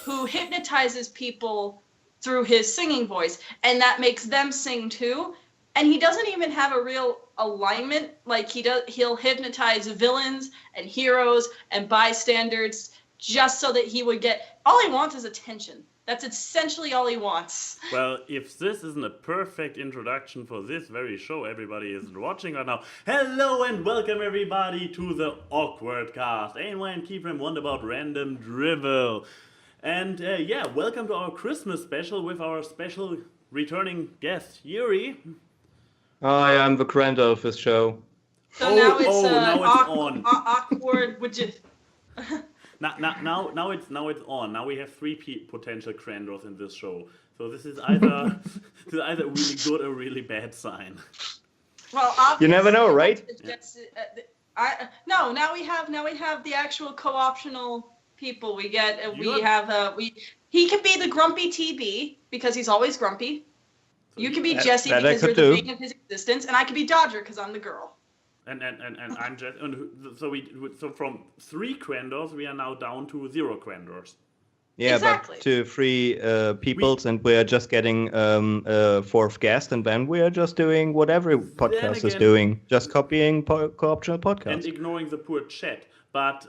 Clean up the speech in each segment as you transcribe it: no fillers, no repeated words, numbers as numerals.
who hypnotizes people through his singing voice, and that makes them sing too. And he doesn't even have a real alignment. Like he'll hypnotize villains and heroes and bystanders just so that he would get. All he wants is attention. That's essentially all he wants. Well, if this isn't a perfect introduction for this very show everybody is watching right now, hello and welcome everybody to the AWKWARDCast. ANY and Keyframe wonder about random drivel. And welcome to our Christmas special with our special returning guest, Yuri. Hi, I'm the creator of this show. So now it's on. Awkward widget. Now it's on. Now we have three potential Krandros in this show. So this is either a really good or really bad sign. Well, you never know, right? Now we have the actual co-optional people. We get he can be the grumpy TB because he's always grumpy. You can be Jesse because you're the bane of his existence, and I can be Dodger because I'm the girl. And I'm just so from 3 Krandors we are now down to 0 Krandors. Yeah, exactly. But to 3 peoples, and we're just getting a 4th guest, and then we are just doing what every podcast is doing, just copying co-optional podcasts and ignoring the poor chat. But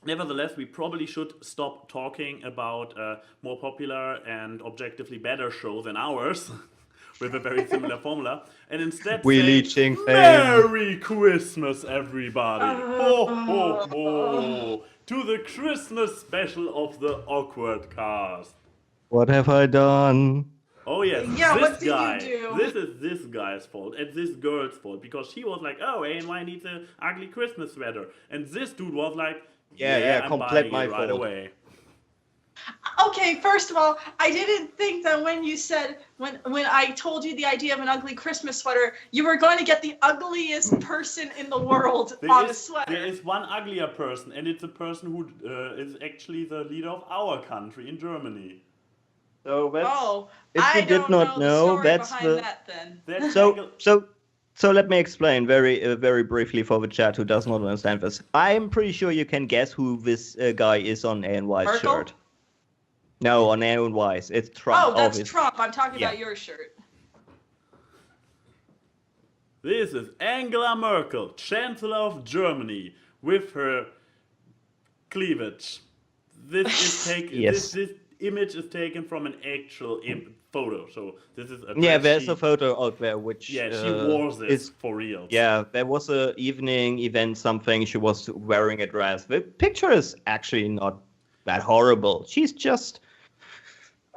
nevertheless, we probably should stop talking about a more popular and objectively better show than ours. With a very similar formula, and instead say, Merry Christmas, everybody! Ho, ho, ho! To the Christmas special of the AWKWARDCast. What have I done? Oh yes, what did you do? This is this guy's fault and this girl's fault because she was like, "Oh, ANY needs an ugly Christmas sweater," and this dude was like, "Yeah, I'm complete buying my it right fault. away." Okay, first of all, I didn't think that when you said, when I told you the idea of an ugly Christmas sweater, you were going to get the ugliest person in the world on a sweater. There is one uglier person, and it's a person who is actually the leader of our country in Germany. So that's, if I you did not know, that's the... Then. So let me explain very briefly for the chat who does not understand this. I'm pretty sure you can guess who this guy is on ANY's shirt. No, on ANY's. It's Trump. Oh, that's obviously. Trump. I'm talking about your shirt. This is Angela Merkel, Chancellor of Germany, with her cleavage. This image is taken from an actual photo. So this is there's a photo out there which she wore this for real. Yeah, there was a evening event, something. She was wearing a dress. The picture is actually not that horrible. She's just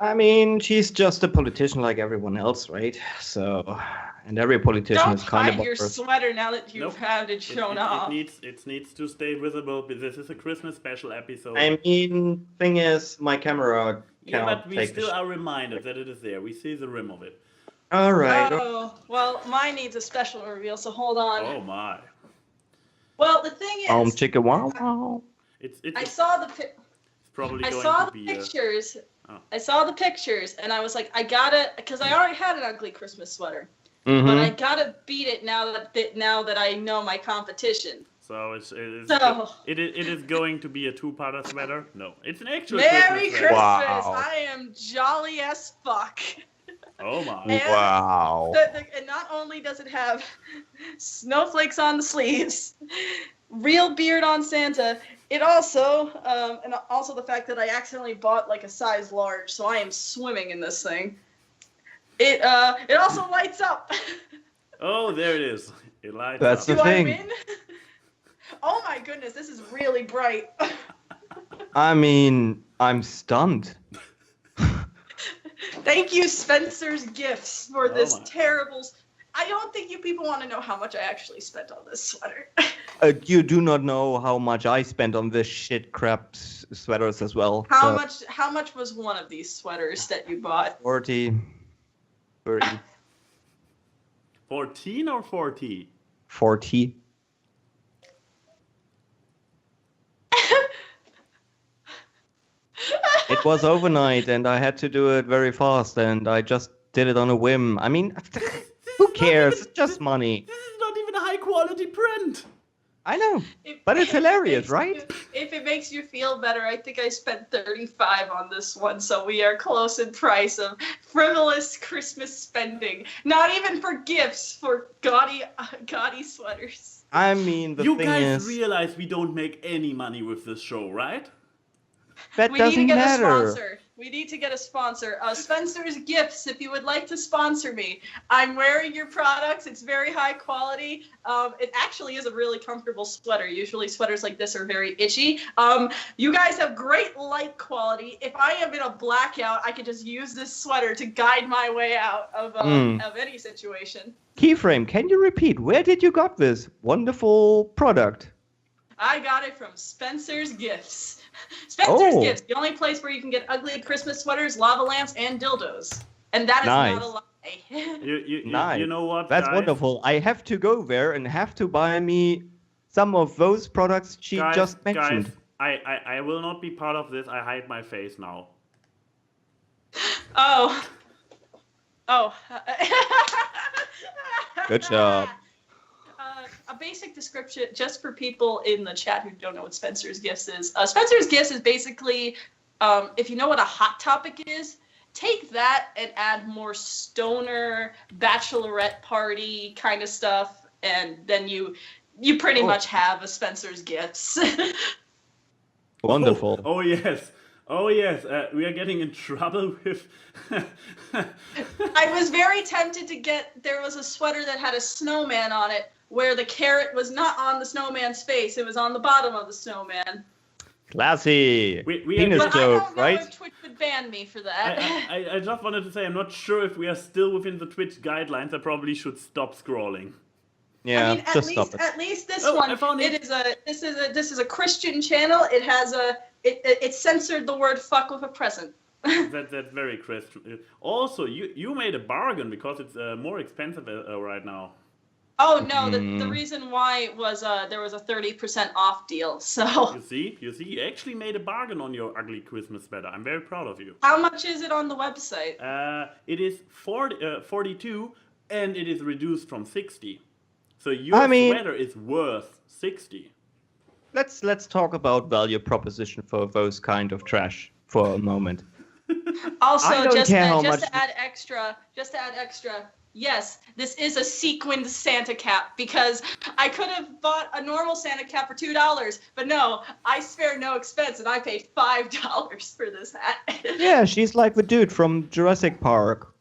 a politician like everyone else, right? So, and every politician is kind of... Don't hide your sweater now that you've had it shown off. It needs to stay visible. This is a Christmas special episode. I mean, thing is, my camera cannot but we still are reminded that it is there. We see the rim of it. All right. Oh, well, mine needs a special reveal, so hold on. Oh, my. Well, the thing is... Chicka wow. I saw the pictures. Oh. I saw the pictures, and I was like, I gotta, because I already had an ugly Christmas sweater, mm-hmm. but I gotta beat it now that I know my competition. So it is going to be a 2-parter sweater? No, it's an actual Merry Christmas! Wow. I am jolly as fuck. Oh my! Wow! And not only does it have snowflakes on the sleeves, real beard on Santa. It also, and also the fact that I accidentally bought like a size large, so I am swimming in this thing. It also lights up. Oh, there it is. It lights That's up. the thing. I win? Oh my goodness, this is really bright. I mean, I'm stunned. Thank you, Spencer's Gifts, for this terrible... I don't think you people want to know how much I actually spent on this sweater. You do not know how much I spent on this shit crap sweaters as well. How much was one of these sweaters that you bought? 40. 30. 14 or 40? 40. It was overnight, and I had to do it very fast, and I just did it on a whim. I mean, who cares? It's just money. This is not even a high quality print. I know, If- but it's if it hilarious, makes right? if it makes you feel better, I think I spent $35 on this one, so we are close in price of frivolous Christmas spending. Not even for gifts, for gaudy sweaters. I mean, the You thing guys is, realize we don't make any money with this show, right? that We need to doesn't get matter. a sponsor. We need to get a sponsor. Spencer's Gifts, if you would like to sponsor me. I'm wearing your products. It's very high quality. It actually is a really comfortable sweater. Usually sweaters like this are very itchy. You guys have great light quality. If I am in a blackout, I can just use this sweater to guide my way out of any situation. Keyframe, can you repeat? Where did you got this wonderful product? I got it from Spencer's Gifts. Spencer's Oh. Gifts, the only place where you can get ugly Christmas sweaters, lava lamps, and dildos. And that is Nice. not a lie. Nice. You know what? That's guys? wonderful. I have to go there and have to buy me some of those products she just mentioned. Guys, I will not be part of this. I hide my face now. Oh. Oh. Good job. A basic description, just for people in the chat who don't know what Spencer's Gifts is. Spencer's Gifts is basically, if you know what a Hot Topic is, take that and add more stoner, bachelorette party kind of stuff, and then you pretty much have a Spencer's Gifts. Wonderful. Oh yes. Oh yes. We are getting in trouble with. I was very tempted to get, there was a sweater that had a snowman on it, where the carrot was not on the snowman's face, it was on the bottom of the snowman. Classy. We Penis But I joke, don't know right? if Twitch would ban me for that. I just wanted to say I'm not sure if we are still within the Twitch guidelines. I probably should stop scrolling. Yeah, I mean, just stop it. at least this Oh, I one, found it. this is a Christian channel. It has it censored the word fuck with a present. That's very Christian. Also, you made a bargain because it's more expensive right now. Oh no, the reason why was there was a 30% off deal. So You see, you actually made a bargain on your ugly Christmas sweater. I'm very proud of you. how much is it on the website? It is 42, and it is reduced from 60. So your sweater is worth 60. Let's talk about value proposition for those kind of trash for a moment. Also, I don't just care how to much- add extra, yes, this is a sequined Santa cap, because I could have bought a normal Santa cap for $2, but no, I spare no expense and I paid $5 for this hat. Yeah, she's like the dude from Jurassic Park,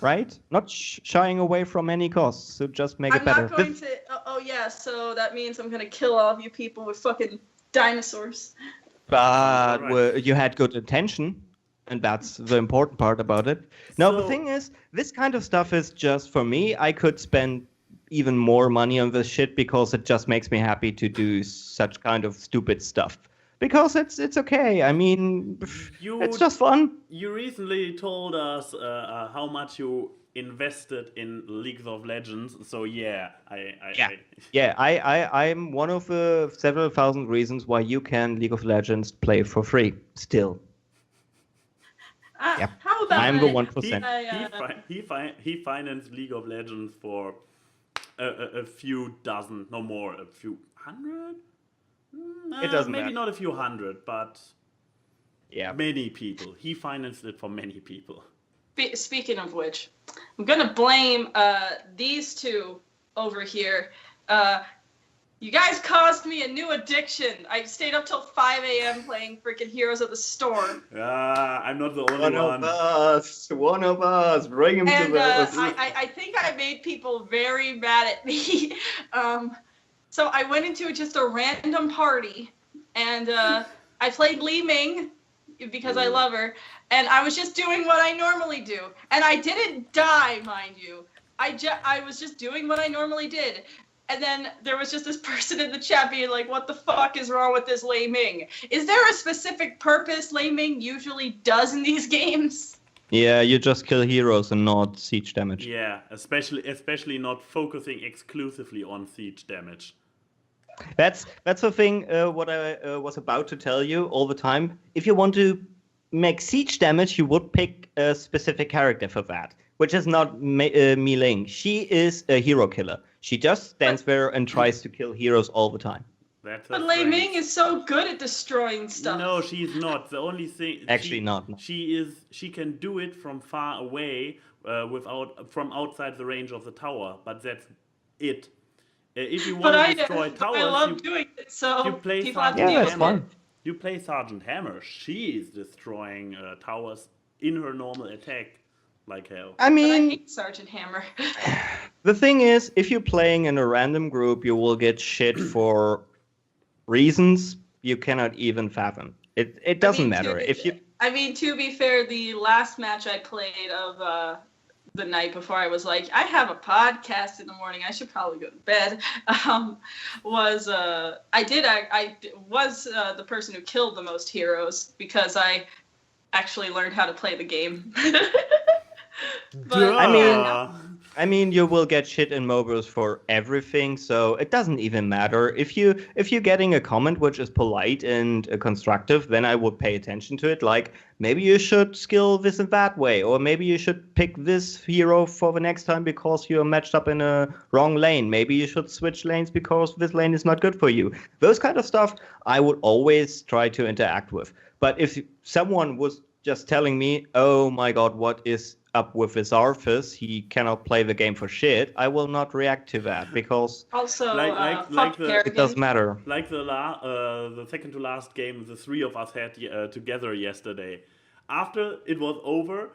right? Not shying away from any costs, so just make it I'm better. not going to. Oh yeah, so that means I'm gonna kill all of you people with fucking dinosaurs. But Alright. you had good intention, and that's the important part about it. Now, the So- thing is, this kind of stuff is just for me. I could spend even more money on this shit because it just makes me happy to do such kind of stupid stuff. Because it's okay. I mean, it's just fun. You recently told us how much you invested in League of Legends. So yeah, I'm one of the several thousand reasons why you can League of Legends play for free still. Yep. How about I'm the I- 1%. he financed League of Legends for a few dozen, no more, a few hundred. It doesn't maybe matter. not a few hundred, but Yeah. many people. He financed it for many people. Speaking of which, I'm gonna blame these two over here. You guys caused me a new addiction. I stayed up till 5 a.m. playing freaking Heroes of the Storm. I'm not the only one. One of us, bring him And to the... I think I made people very mad at me. So I went into just a random party, and I played Li Ming because I love her, and I was just doing what I normally do. And I didn't die, mind you. I was just doing what I normally did. And then there was just this person in the chat being like, what the fuck is wrong with this Lei Ming? Is there a specific purpose Lei Ming usually does in these games? Yeah, you just kill heroes and not siege damage. Yeah, especially not focusing exclusively on siege damage. That's the thing. What I was about to tell you all the time. If you want to make siege damage, you would pick a specific character for that, which is not Mi Ling. She is a hero killer. She just stands there and tries to kill heroes all the time. That's her But Lei strength. Ming is so good at destroying stuff. No, she's not. The only thing Actually, not. No. She can do it from far away, from outside the range of the tower. But that's it. If you But want to destroy towers, I love doing it, so you play people have to Sergeant Yeah, deal that's with Hammer. it. fine. You play Sergeant Hammer. She is destroying towers in her normal attack like hell. I But I mean, hate Sergeant Hammer. the thing is, if you're playing in a random group, you will get shit for reasons you cannot even fathom. It doesn't matter. If you I mean, to be fair, the last match I played of the night before I was like, I have a podcast in the morning. I should probably go to bed. I was the person who killed the most heroes because I actually learned how to play the game. But I mean, you will get shit in mobiles for everything, so it doesn't even matter. If you're getting a comment which is polite and constructive, then I would pay attention to it. Like, maybe you should skill this in that way, or maybe you should pick this hero for the next time because you're matched up in a wrong lane. Maybe you should switch lanes because this lane is not good for you. Those kind of stuff I would always try to interact with. But if someone was just telling me, oh my god, what is up with this Arthas, he cannot play the game for shit, I will not react to that because also, like the- it doesn't matter. Like the second to last game the three of us had together yesterday. After it was over,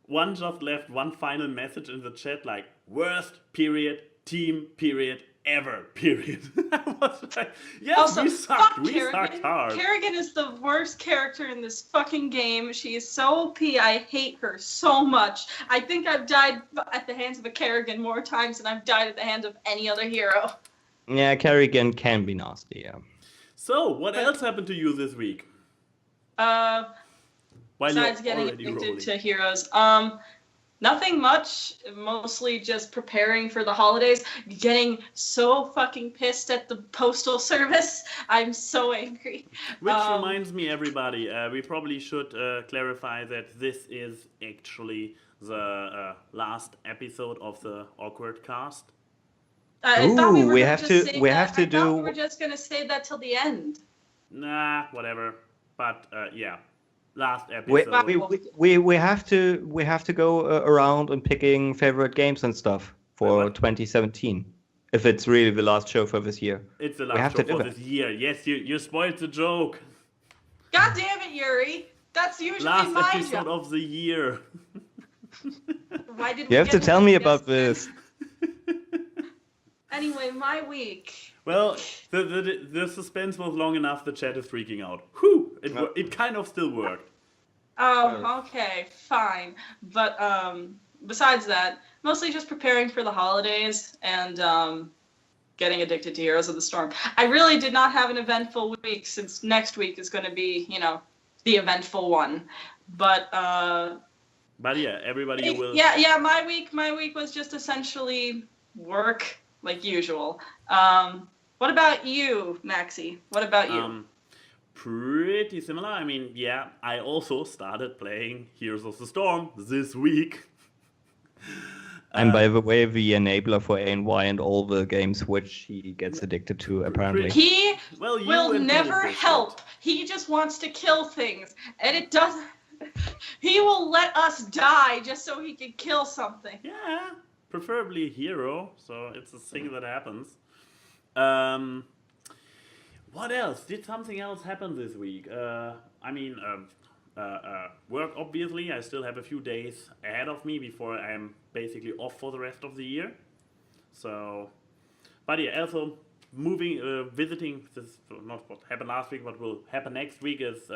one just left one final message in the chat like, worst period team period ever period. I was like, yes, Also, we fuck sucked. We sucked hard. Kerrigan is the worst character in this fucking game. She is so OP. I hate her so much. I think I've died at the hands of a Kerrigan more times than I've died at the hands of any other hero. Yeah, Kerrigan can be nasty, yeah. So, what else happened to you this week? While Besides you're getting already addicted rolling. to heroes. Nothing much, mostly just preparing for the holidays, getting so fucking pissed at the postal service. I'm so angry. Which reminds me, everybody, we probably should clarify that this is actually the last episode of the AWKWARDCast. I thought we Ooh, were we gonna have just to- save we that. have to I thought do- we were just gonna save that till the end. Nah, whatever. But yeah, last We, episode. we have to go around and picking favorite games and stuff for What? 2017. If it's really the last show for this year. It's the we last have show to do for that. this year. Yes, you spoiled the joke. God damn it, Yuri! That's usually Last my episode job. of the year. Why didn't You we have to get tell to me guess about then? this. Anyway, my week. Well, the suspense was long enough. The chat is freaking out. Whew! It kind of still worked. Oh, okay, fine. But besides that, mostly just preparing for the holidays and getting addicted to Heroes of the Storm. I really did not have an eventful week since next week is going to be, the eventful one. But yeah, everybody will. yeah, my week was just essentially work like usual. What about you, Maxie? What about you? Pretty similar. I mean, yeah, I also started playing Heroes of the Storm this week. And by the way, the enabler for ANY and all the games which he gets addicted to, apparently. He Well, you will and never Peter did help. He just wants to kill things. And it doesn't... He will let us die just so he can kill something. Yeah, preferably a hero, so it's a thing that happens. What else? Did something else happen this week? Work, obviously. I still have a few days ahead of me before I'm basically off for the rest of the year. So, but yeah, also visiting, this not what happened last week, what will happen next week is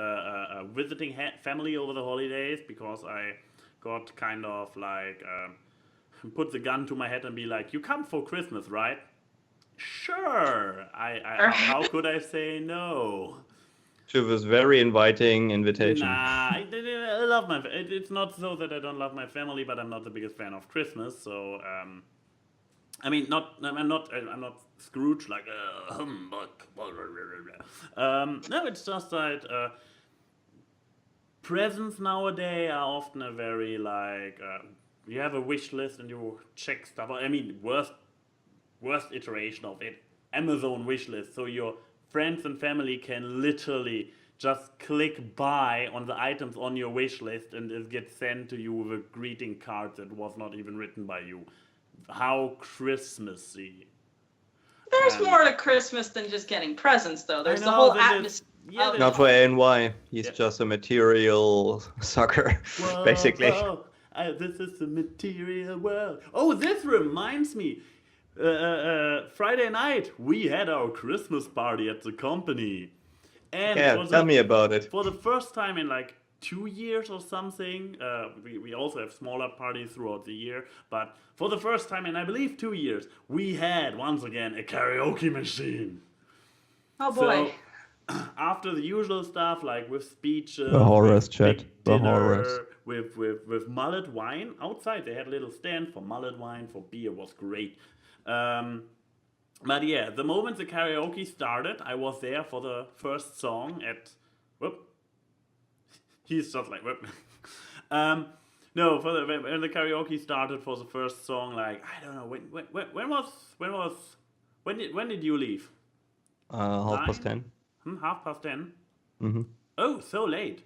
visiting family over the holidays, because I got kind of like put the gun to my head and be like, you come for Christmas, right? Sure. How could I say no? To this very inviting invitation. Nah, I love my. It's not so that I don't love my family, but I'm not the biggest fan of Christmas. So, I'm not Scrooge like humbug. No, it's just that presents nowadays are often a very like you have a wish list and you check stuff. I mean, worst iteration of it, Amazon wish list. So your friends and family can literally just click buy on the items on your wish list and it gets sent to you with a greeting card that was not even written by you. How Christmassy. There's more to Christmas than just getting presents, though. There's the know, whole then there's- atmosphere. yeah, of- Not for ANY. He's Yeah. just a material sucker, basically. Whoa, this is the material world. Oh, this reminds me. Friday night, we had our Christmas party at the company. And Yeah, tell me about it. for the first time in like 2 years or something, we also have smaller parties throughout the year, but for the first time in I believe 2 years, we had once again a karaoke machine. Oh boy. So, after the usual stuff like with speeches, The horrors, with chat. big The dinner, horrors. with mullet wine outside, they had a little stand for mullet wine, for beer, was great. But yeah, the moment the karaoke started, I was there for the first song at. Whoop. He's just like whoop. No, when the karaoke started for the first song, like I don't know when did you leave? 10:30. 10:30. Mm-hmm. Oh, so late.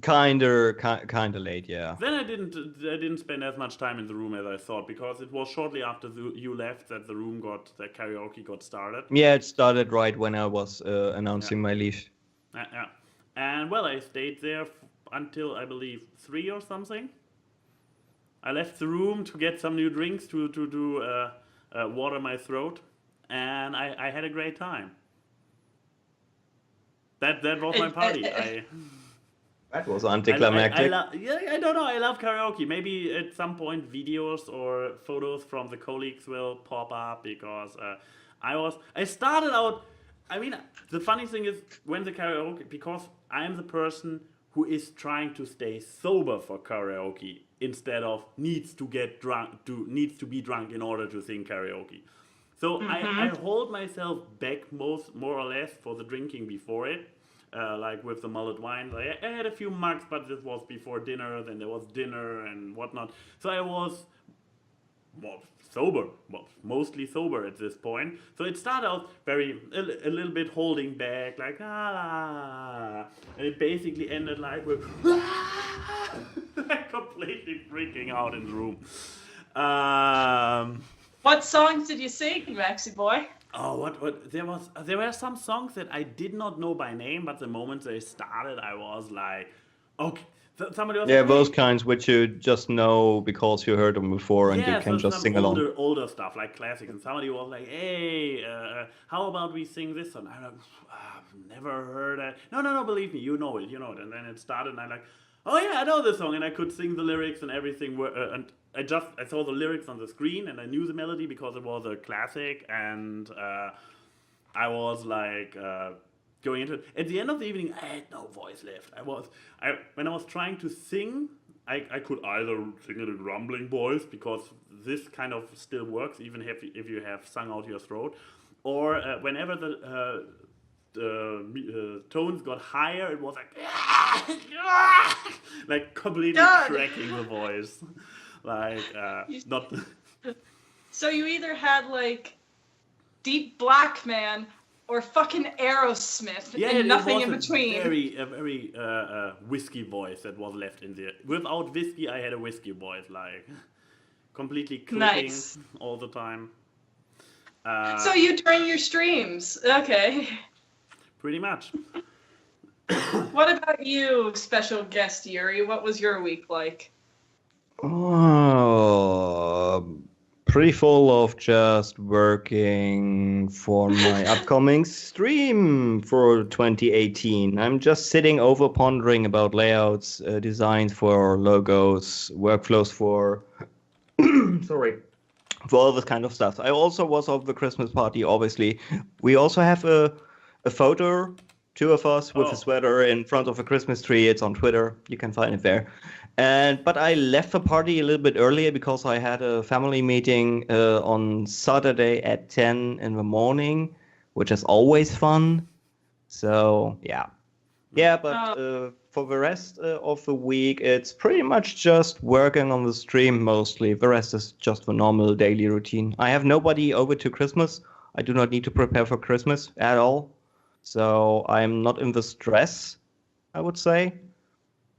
Kinda late, yeah. Then I didn't spend as much time in the room as I thought because it was shortly after you left that the karaoke got started. Yeah, it started right when I was announcing my leave. Yeah. And well, I stayed there until I believe 3 or something. I left the room to get some new drinks to water my throat, and I had a great time. That was my party. That was anticlimactic. I don't know. I love karaoke. Maybe at some point videos or photos from the colleagues will pop up because I started out. I mean, the funny thing is when the karaoke, because I'm the person who is trying to stay sober for karaoke instead of needs to be drunk in order to sing karaoke. So I hold myself back more or less for the drinking before it. Like with the mullet wine, I had a few mugs, but this was before dinner. Then there was dinner and whatnot. So I was sober, mostly sober at this point. So it started out a little bit holding back, like and it basically ended like with like completely freaking out in the room. What songs did you sing, Maxi boy? Oh, what? There were some songs that I did not know by name, but the moment they started, I was like, okay. Somebody was Yeah, like, those hey. kinds which you just know because you heard them before and you can just sing along. Older stuff like classic, and somebody was like, "Hey, how about we sing this song?" I'm like, "I've never heard it." No, believe me, you know it. And then it started, and I'm like, "Oh yeah, I know this song," and I could sing the lyrics and everything. And I saw the lyrics on the screen, and I knew the melody because it was a classic, and I was like. Going into it. At the end of the evening, I had no voice left. When I was trying to sing, I could either sing in a grumbling voice because this kind of still works even if you have sung out your throat, or whenever the tones got higher, it was like completely cracking the voice, like not. So you either had like Deep Black Man or fucking Aerosmith, and nothing in between. A very whiskey voice that was left in there. Without whiskey, I had a whiskey voice, like completely clicking all the time. So you during your streams, okay? Pretty much. What about you, special guest Yuri? What was your week like? Oh, pretty full of just working for my upcoming stream for 2018. I'm just sitting over pondering about layouts, designs for logos, workflows for for all this kind of stuff. I also was of the Christmas party, obviously. We also have a photo, two of us with a sweater in front of a Christmas tree. It's on Twitter. You can find it there. But I left the party a little bit earlier because I had a family meeting on Saturday at 10 in the morning, which is always fun. So, yeah. Yeah, but for the rest of the week, it's pretty much just working on the stream mostly. The rest is just the normal daily routine. I have nobody over to Christmas. I do not need to prepare for Christmas at all. So I'm not in the stress, I would say.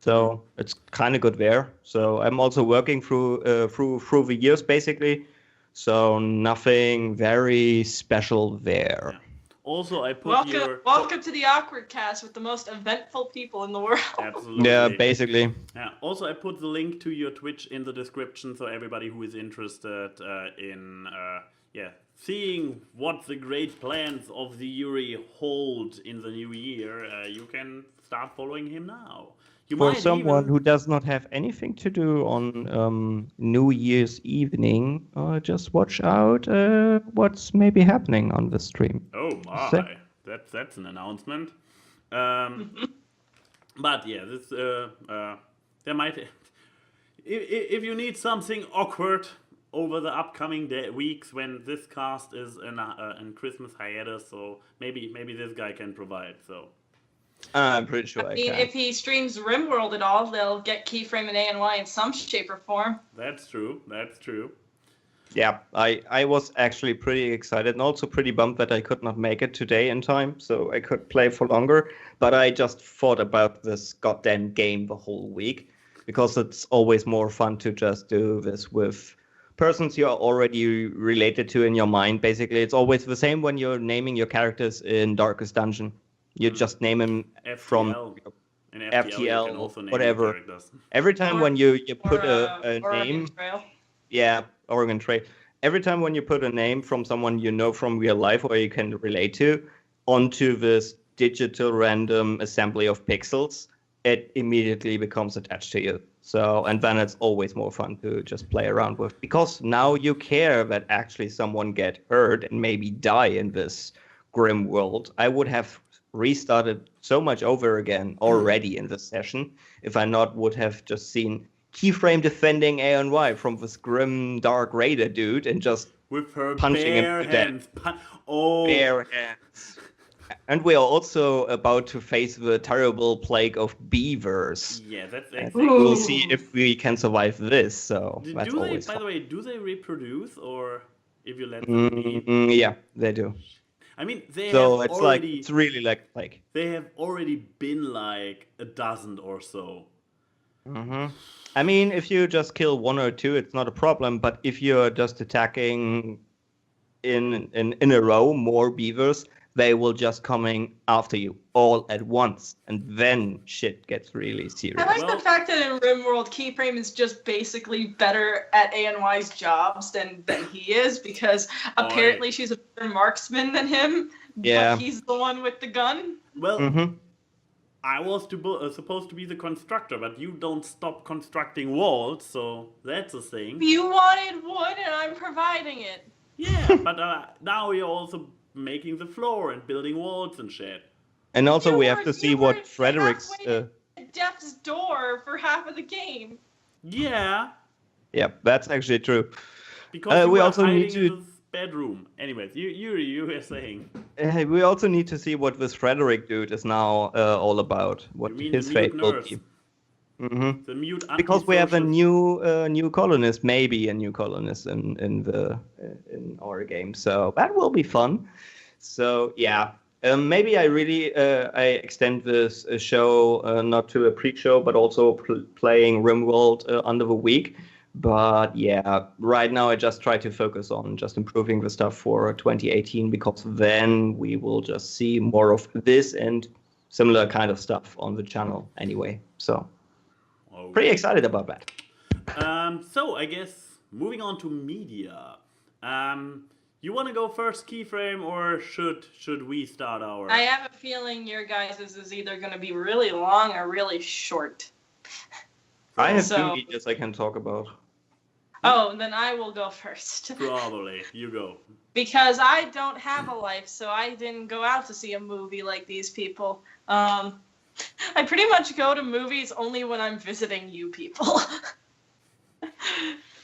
So it's kind of good there. So I'm also working through the years basically. So nothing very special there. Yeah. Also, I put welcome to the Awkward Cast with the most eventful people in the world. Absolutely. Yeah, basically. Yeah. Also, I put the link to your Twitch in the description, so everybody who is interested in seeing what the great plans of the Yuri hold in the new year, you can start following him now. For someone who does not have anything to do on New Year's evening, just watch out what's maybe happening on the stream. Oh my, that's an announcement. But yeah, this there might, if you need something awkward over the upcoming weeks when this cast is in Christmas hiatus, so maybe this guy can provide. So. I'm pretty sure I mean, can. if he streams RimWorld at all, they'll get Keyframe and ANY in some shape or form. That's true. That's true. Yeah, I was actually pretty excited and also pretty bummed that I could not make it today in time, so I could play for longer. But I just thought about this goddamn game the whole week, because it's always more fun to just do this with persons you're already related to in your mind, basically. It's always the same when you're naming your characters in Darkest Dungeon. You just name them from FTL, whatever. Every time when you put a name, Oregon Trail. Every time when you put a name from someone you know from real life or you can relate to onto this digital random assembly of pixels, it immediately becomes attached to you. So, and then it's always more fun to just play around with, because now you care that actually someone get hurt and maybe die in this grim world. I would have restarted so much over again already in this session if I not would have just seen Keyframe defending ANY from this grim dark raider dude and just with her punching bare him to hands. death. Oh, bare hands. And we are also about to face the terrible plague of beavers. Yeah, that's exactly. We'll see if we can survive this. So that's always by fun. the way, do they reproduce, or if you let them be? Yeah, they do. I mean, it's really like plague. They have already been like a dozen or so. Mm-hmm. I mean, if you just kill one or two, it's not a problem. But if you're just attacking in a row more beavers, they will just coming after you all at once, and then shit gets really serious. I like the fact that in RimWorld, Keyframe is just basically better at ANY's jobs than he is, because apparently she's a better marksman than him, but he's the one with the gun. Well, I was supposed to be the constructor, but you don't stop constructing walls, so that's a thing. You wanted wood, and I'm providing it. Yeah, but now you're also making the floor and building walls and shit. And also we have to see what Frederick's Death's Door for half of the game. Yeah. Yeah, that's actually true. Because we also need to this bedroom. Anyways, you were saying. We also need to see what this Frederick dude is now all about. What his fate will be. Mm-hmm. The mute because we have a new colonist, maybe a new colonist in our game, so that will be fun. So yeah, maybe I extend this show not to a pre-show, but also playing RimWorld under the week. But yeah, right now I just try to focus on just improving the stuff for 2018, because then we will just see more of this and similar kind of stuff on the channel anyway. So. Pretty excited about that. So I guess moving on to media. You want to go first, Keyframe, or should we start ours? I have a feeling your guys' is either going to be really long or really short. I have 2 medias I can talk about. Oh, then I will go first. Probably. You go. Because I don't have a life, so I didn't go out to see a movie like these people. I pretty much go to movies only when I'm visiting you people.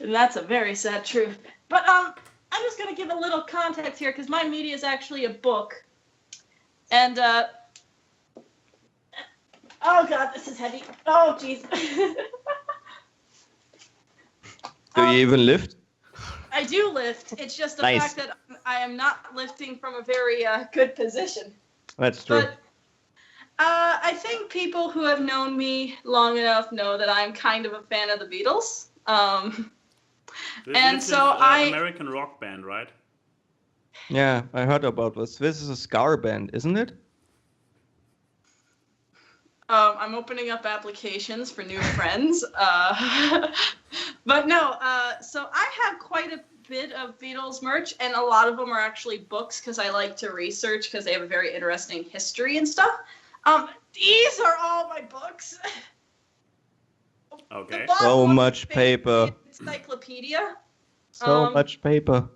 And that's a very sad truth. But I'm just going to give a little context here, because my media is actually a book. And, oh god, this is heavy. Oh, jeez. Do you even lift? I do lift. It's just the Nice. fact that I am not lifting from a very good position. That's true. But I think people who have known me long enough know that I'm kind of a fan of the Beatles. And This so is American rock band, right? Yeah, I heard about this. This is a ska band, isn't it? I'm opening up applications for new friends. But no, so I have quite a bit of Beatles merch, and a lot of them are actually books because I like to research because they have a very interesting history and stuff. These are all my books. Okay. The bottom So one much is paper. encyclopedia. So much paper.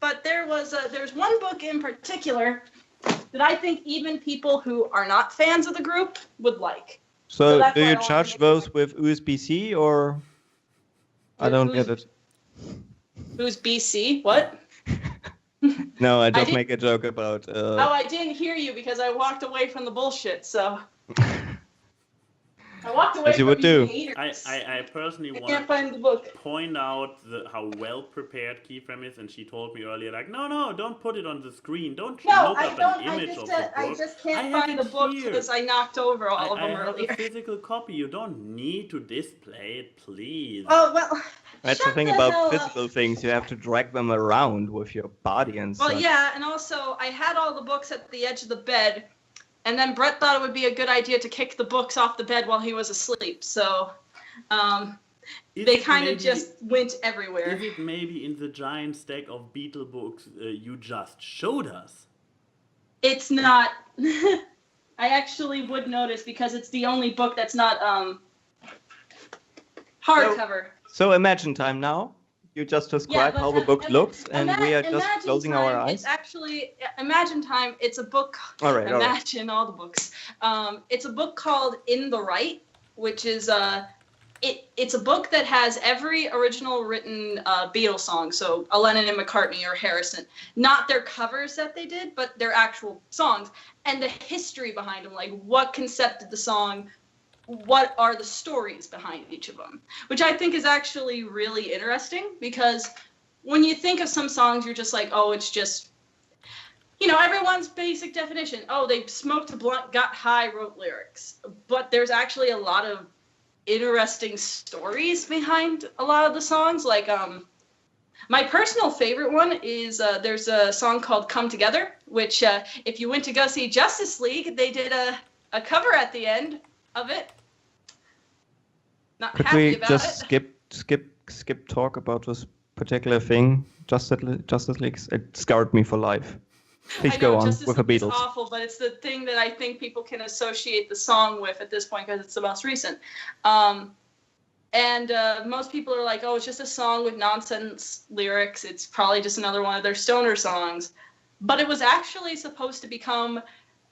But there's one book in particular that I think even people who are not fans of the group would like. So that's do why you I charge wanted to those with USB-C or? I don't get it. Who's BC? What? No, I just didn't- make a joke about. Oh, I didn't hear you because I walked away from the bullshit, so. I walked away As you from would do. haters. I personally I want can't find the book. point out how well prepared Keyframe is, and she told me earlier, like, no, don't put it on the screen. Don't No, look I up don't. an image of the book. I just can't have find it the book here. because I knocked over all of I them have earlier. a physical copy. You don't need to display it, please. Oh well. That's the shut thing hell about up. physical things. You have to drag them around with your body and Well, such. yeah, and also I had all the books at the edge of the bed, and then Brett thought it would be a good idea to kick the books off the bed while he was asleep. So, Is they it kind of maybe- just went everywhere. Is it maybe in the giant stack of Beatle books you just showed us? It's not. I actually would notice because it's the only book that's not hardcover. So imagine time now. You just described how the book looks, and we are just Imagine closing Time, our eyes. It's actually Imagine Time. It's a book. All right. Imagine all the books. It's a book called In the Right, which is it's a book that has every original written Beatles song, so a Lennon and McCartney or Harrison, not their covers that they did, but their actual songs, and the history behind them, like what concepted the song, what are the stories behind each of them, which I think is actually really interesting, because when you think of some songs, you're just like, oh, it's just, everyone's basic definition. Oh, they smoked a blunt, got high, wrote lyrics. But there's actually a lot of interesting stories behind a lot of the songs. Like, my personal favorite one is there's a song called Come Together, which if you went to go see Justice League, they did a cover at the end of it. Not Could happy we about just it. skip talk about this particular thing? Justice League. It scarred me for life. Please I know, go on Justice with the League is Beatles. awful, but it's the thing that I think people can associate the song with at this point because it's the most recent. And most people are like, oh, it's just a song with nonsense lyrics. It's probably just another one of their stoner songs. But it was actually supposed to become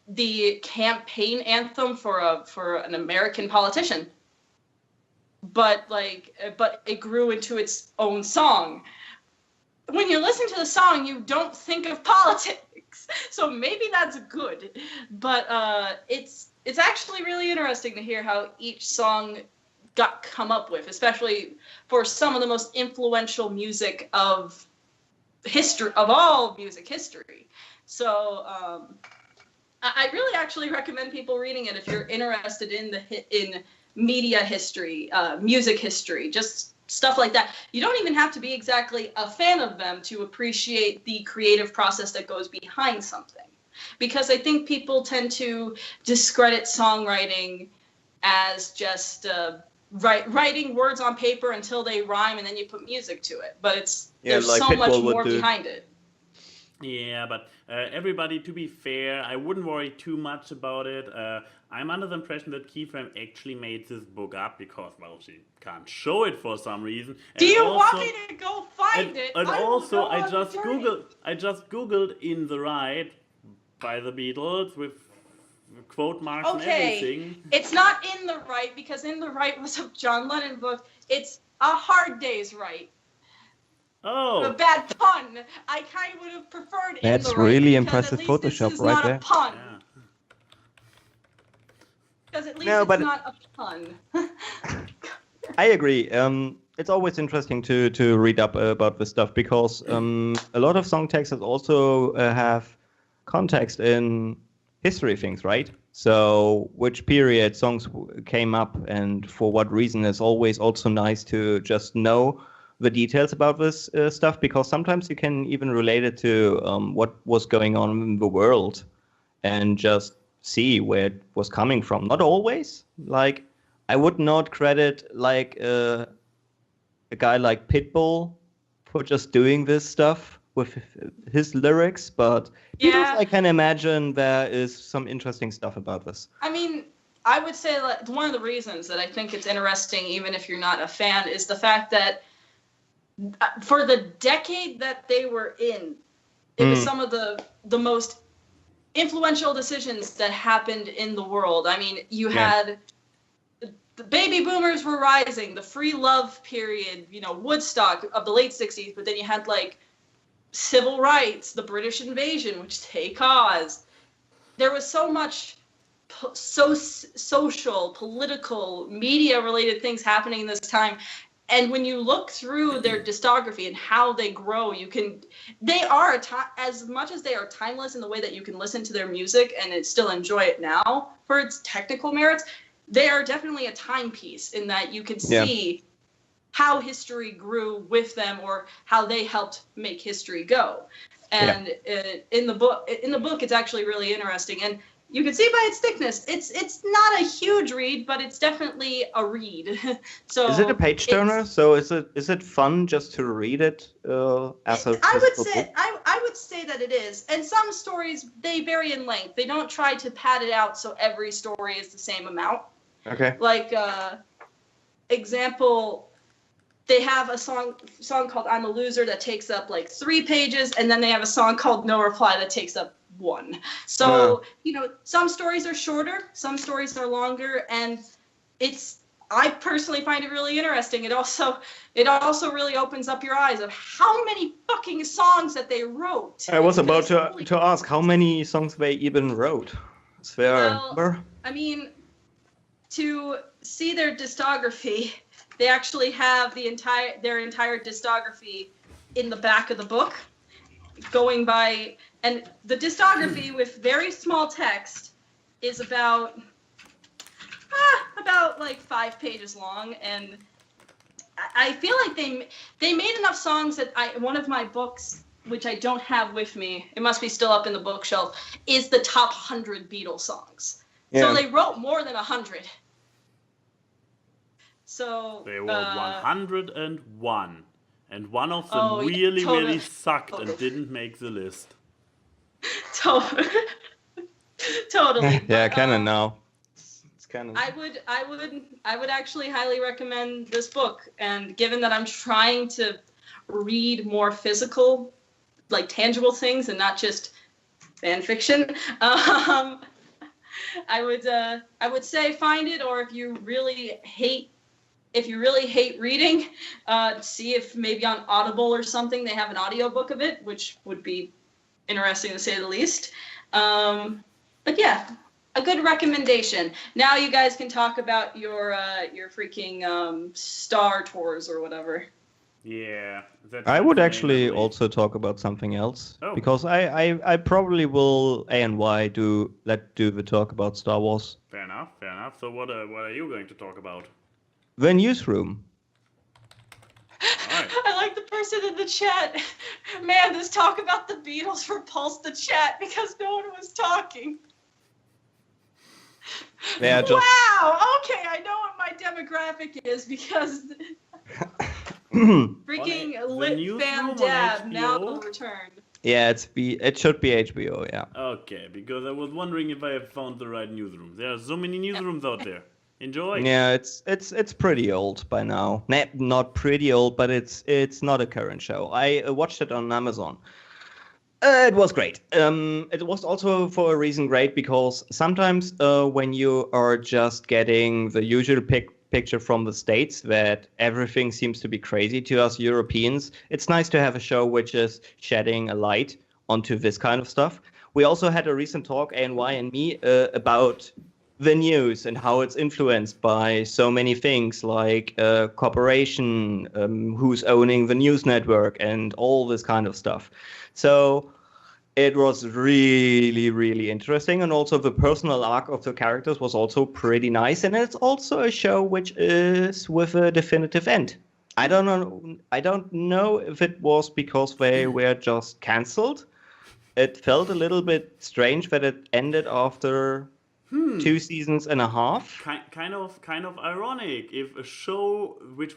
the campaign anthem for an American politician. But it grew into its own song. When you listen to the song, you don't think of politics, so maybe that's good. But it's actually really interesting to hear how each song got come up with, especially for some of the most influential music of history, of all music history. So I really actually recommend people reading it if you're interested in media history, music history, just stuff like that. You don't even have to be exactly a fan of them to appreciate the creative process that goes behind something. Because I think people tend to discredit songwriting as just writing words on paper until they rhyme and then you put music to it. But there's like so much Pitbull would more do. behind it. Yeah, but everybody, to be fair, I wouldn't worry too much about it. I'm under the impression that Keyframe actually made this book up because, well, she can't show it for some reason. Do you want also- me to go find it? And I will also, go I on just the journey. googled "In the Right" by the Beatles with quote marks and Okay, everything. it's not In the Right because In the Right was a John Lennon book. It's A Hard Day's Right. A Oh, bad pun. I kind of would have preferred In That's the Right really because impressive at least this Photoshop is right not there. a pun. yeah. Because at least No, it's but- not a pun. I agree. it's always interesting to read up about this stuff because a lot of song texts also have context in history things, right? So which period songs came up and for what reason is always also nice to just know the details about this stuff because sometimes you can even relate it to what was going on in the world and just see where it was coming from. Not always. Like, I would not credit like a guy like Pitbull for just doing this stuff with his lyrics, but Beatles, I can imagine there is some interesting stuff about this. I mean, I would say that one of the reasons that I think it's interesting, even if you're not a fan, is the fact that for the decade that they were in, it was some of the most influential decisions that happened in the world. I mean, you had the baby boomers were rising, the free love period, you know, Woodstock of the late 60s, but then you had like civil rights, the British invasion, which they caused. There was so much social, political, media-related things happening in this time. And when you look through their discography and how they grow, they are, as much as they are timeless in the way that you can listen to their music and still enjoy it now for its technical merits, they are definitely a timepiece in that you can see how history grew with them or how they helped make history go. And in the book, it's actually really interesting. And you can see by its thickness, it's not a huge read, but it's definitely a read. So is it a page turner? So is it fun just to read it as a? I would say that it is. And some stories, they vary in length. They don't try to pad it out so every story is the same amount. Okay. Like example, they have a song called "I'm a Loser" that takes up like 3 pages, and then they have a song called "No Reply" that takes up 1. So you know, some stories are shorter, some stories are longer, and I personally find it really interesting. It also really opens up your eyes of how many fucking songs that they wrote. I was about to ask how many songs they even wrote. Is there a number? I mean, to see their discography, they actually have their entire discography in the back of the book, going by, and the discography with very small text is about like 5 pages long, and I feel like they made enough songs that one of my books, which I don't have with me, it must be still up in the bookshelf, is the top 100 Beatles songs. Yeah. So they wrote more than 100. So they were 101, and one of them really sucked and didn't make the list. Totally. Yeah, canon now. It's canon. I would actually highly recommend this book, and given that I'm trying to read more physical, like tangible things and not just fan fiction, I would say find it, or if you really hate reading, see if maybe on Audible or something they have an audiobook of it, which would be interesting to say the least. But yeah, a good recommendation. Now you guys can talk about your freaking Star Tours or whatever. Yeah. I would actually also talk about something else, because I probably will do the talk about Star Wars. Fair enough. So what are you going to talk about? The newsroom. Right. I like the person in the chat. Man, this talk about the Beatles repulsed the chat because no one was talking. Yeah, wow. Okay, I know what my demographic is because freaking lit fam dab now will return. Yeah, it should be HBO. Yeah. Okay, because I was wondering if I have found the right newsroom. There are so many newsrooms out there. Enjoy. Yeah, it's pretty old by now. Not pretty old, but it's not a current show. I watched it on Amazon. It was great. It was also for a reason great because sometimes when you are just getting the usual picture from the States that everything seems to be crazy to us Europeans, it's nice to have a show which is shedding a light onto this kind of stuff. We also had a recent talk, ANY and me, about the news and how it's influenced by so many things like corporation, who's owning the news network, and all this kind of stuff. So it was really, really interesting. And also the personal arc of the characters was also pretty nice. And it's also a show which is with a definitive end. I don't know if it was because they were just cancelled. It felt a little bit strange that it ended after 2 seasons and a half. Kind of ironic if a show which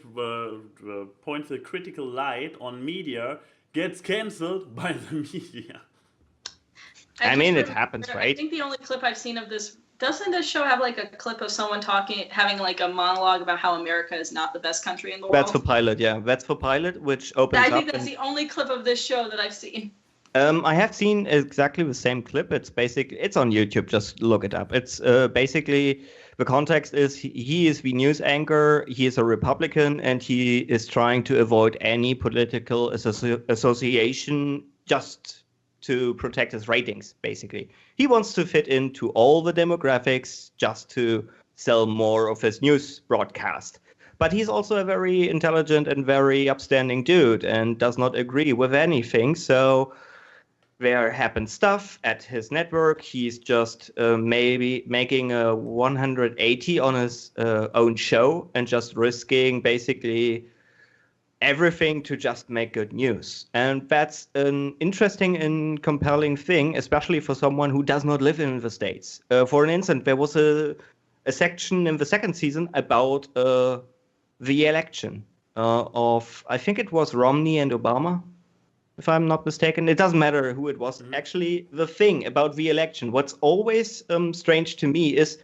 points a critical light on media gets cancelled by the media. I mean, it happens, right? I think the only clip I've seen of this, doesn't this show have like a clip of someone having like a monologue about how America is not the best country in the world? That's for pilot, yeah. That's for pilot, which opens up. I think that's the only clip of this show that I've seen. I have seen exactly the same clip. It's on YouTube. Just look it up. It's basically, the context is he is the news anchor. He is a Republican, and he is trying to avoid any political association just to protect his ratings. Basically, he wants to fit into all the demographics just to sell more of his news broadcast. But he's also a very intelligent and very upstanding dude, and does not agree with anything. So there happens stuff at his network. He's just maybe making a 180 on his own show and just risking basically everything to just make good news. And that's an interesting and compelling thing, especially for someone who does not live in the States. For an instance, there was a section in the second season about the election of, I think it was Romney and Obama, if I'm not mistaken. It doesn't matter who it was. Mm-hmm. Actually, the thing about the election, what's always strange to me is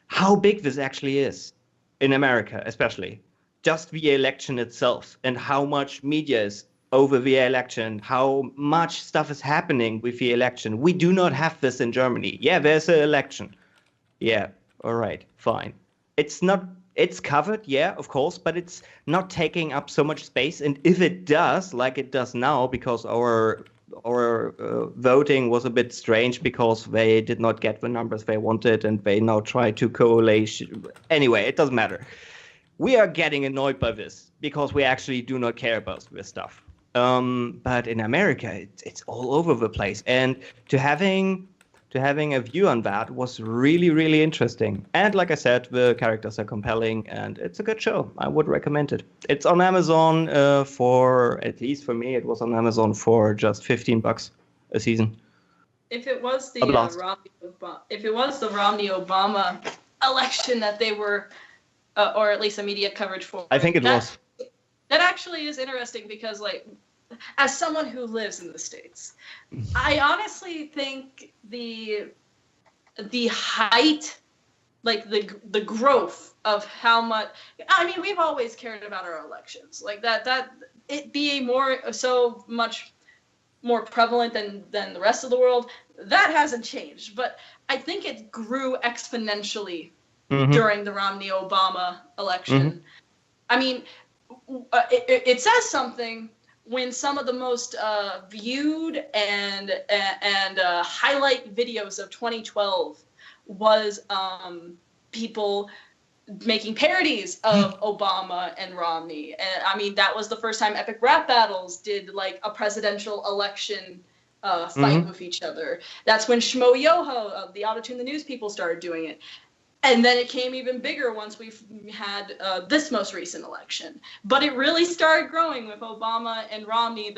how big this actually is in America, especially. Just the election itself, and how much media is over the election, how much stuff is happening with the election. We do not have this in Germany. Yeah, there's an election. Yeah, all right, fine. It's covered, yeah, of course, but it's not taking up so much space. And if it does, like it does now, because our voting was a bit strange because they did not get the numbers they wanted, and they now try to coalesce. Anyway, it doesn't matter. We are getting annoyed by this because we actually do not care about this stuff. But in America, it's all over the place, and to having a view on that was really, really interesting. And like I said, the characters are compelling, and it's a good show. I would recommend it. It's on Amazon for, at least for me, it was on Amazon for just $15 a season. If it was the Romney Obama election that they were, or at least a media coverage for, I think it was. That actually is interesting because, like, as someone who lives in the States, I honestly think the height, like the growth of how much, I mean, we've always cared about our elections, like that it being so much more prevalent than the rest of the world, that hasn't changed. But I think it grew exponentially during the Romney-Obama election. Mm-hmm. I mean, it says something when some of the most viewed and highlight videos of 2012 was people making parodies of Obama and Romney. And I mean, that was the first time Epic Rap Battles did like a presidential election fight with each other. That's when Shmo Yoho, the Auto-Tune the News people, started doing it. And then it came even bigger once we had this most recent election. But it really started growing with Obama and Romney.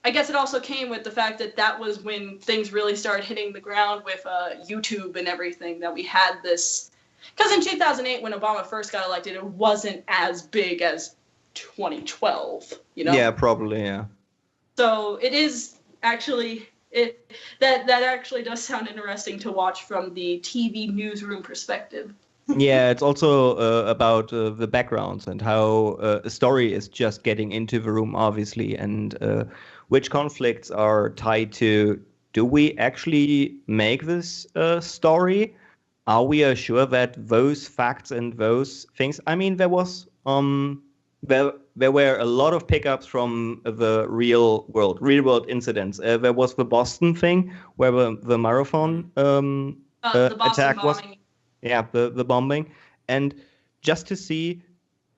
I guess it also came with the fact that was when things really started hitting the ground with YouTube and everything, that we had this. Because in 2008, when Obama first got elected, it wasn't as big as 2012, you know? Yeah, probably, yeah. So it is actually... That actually does sound interesting to watch from the TV newsroom perspective. Yeah, it's also about the backgrounds and how a story is just getting into the room, obviously, and which conflicts are tied to, do we actually make this story? Are we sure that those facts and those things, I mean, there was... There were a lot of pickups from the real world incidents. There was the Boston thing where the marathon the Boston attack was. bombing. the bombing, and just to see.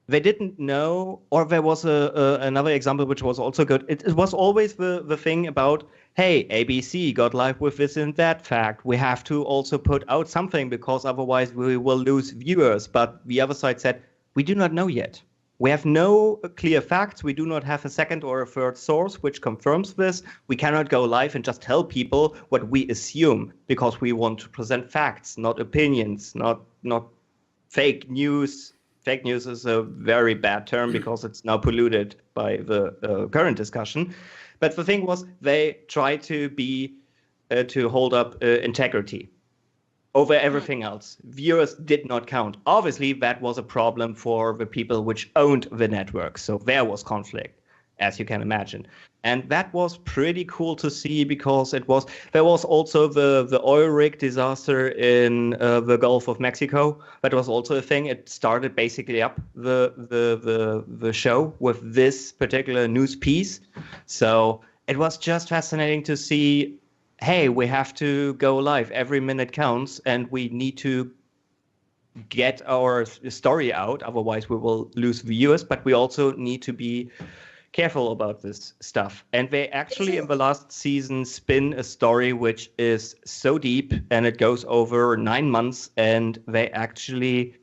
They didn't know, or there was another example which was also good. It was always the thing about, hey, ABC got live with this and that fact. We have to also put out something because otherwise we will lose viewers. But the other side said, we do not know yet. We have no clear facts. We do not have a second or a third source which confirms this. We cannot go live and just tell people what we assume because we want to present facts, not opinions, not fake news. Fake news is a very bad term because it's now polluted by the current discussion. But the thing was, they tried to hold up integrity over everything else. Viewers did not count. Obviously, that was a problem for the people which owned the network. So there was conflict, as you can imagine. And that was pretty cool to see because there was also the oil rig disaster in the Gulf of Mexico. That was also a thing. It started basically up the show with this particular news piece. So it was just fascinating to see, hey, we have to go live. Every minute counts and we need to get our story out. Otherwise, we will lose viewers. But we also need to be careful about this stuff. And they actually in the last season spin a story which is so deep and it goes over 9 months, and they actually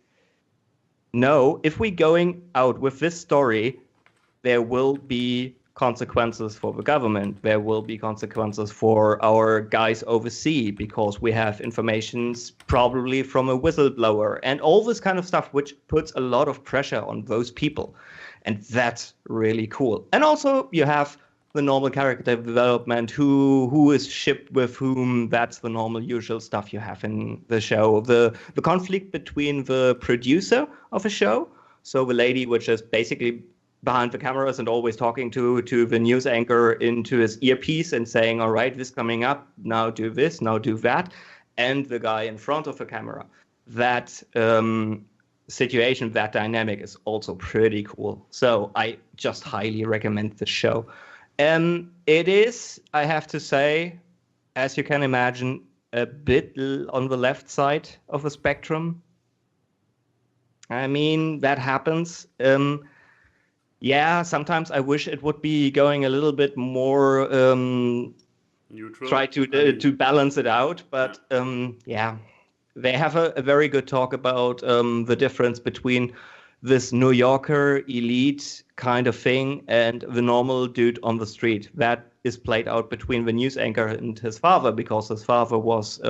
know if we going out with this story, there will be consequences for the government. There will be consequences for our guys overseas because we have informations probably from a whistleblower and all this kind of stuff, which puts a lot of pressure on those people. And that's really cool. And also you have the normal character development, who is shipped with whom. That's the normal usual stuff you have in the show. The conflict between the producer of a show, so the lady which is basically behind the cameras and always talking to the news anchor into his earpiece and saying, all right, this coming up, now do this, now do that. And the guy in front of the camera. That situation, that dynamic is also pretty cool. So I just highly recommend the show. It is, I have to say, as you can imagine, a bit on the left side of the spectrum. I mean, that happens. Yeah, sometimes I wish it would be going a little bit more neutral. Try to balance it out, but yeah. They have a very good talk about the difference between this New Yorker elite kind of thing and the normal dude on the street. That is played out between the news anchor and his father, because his father was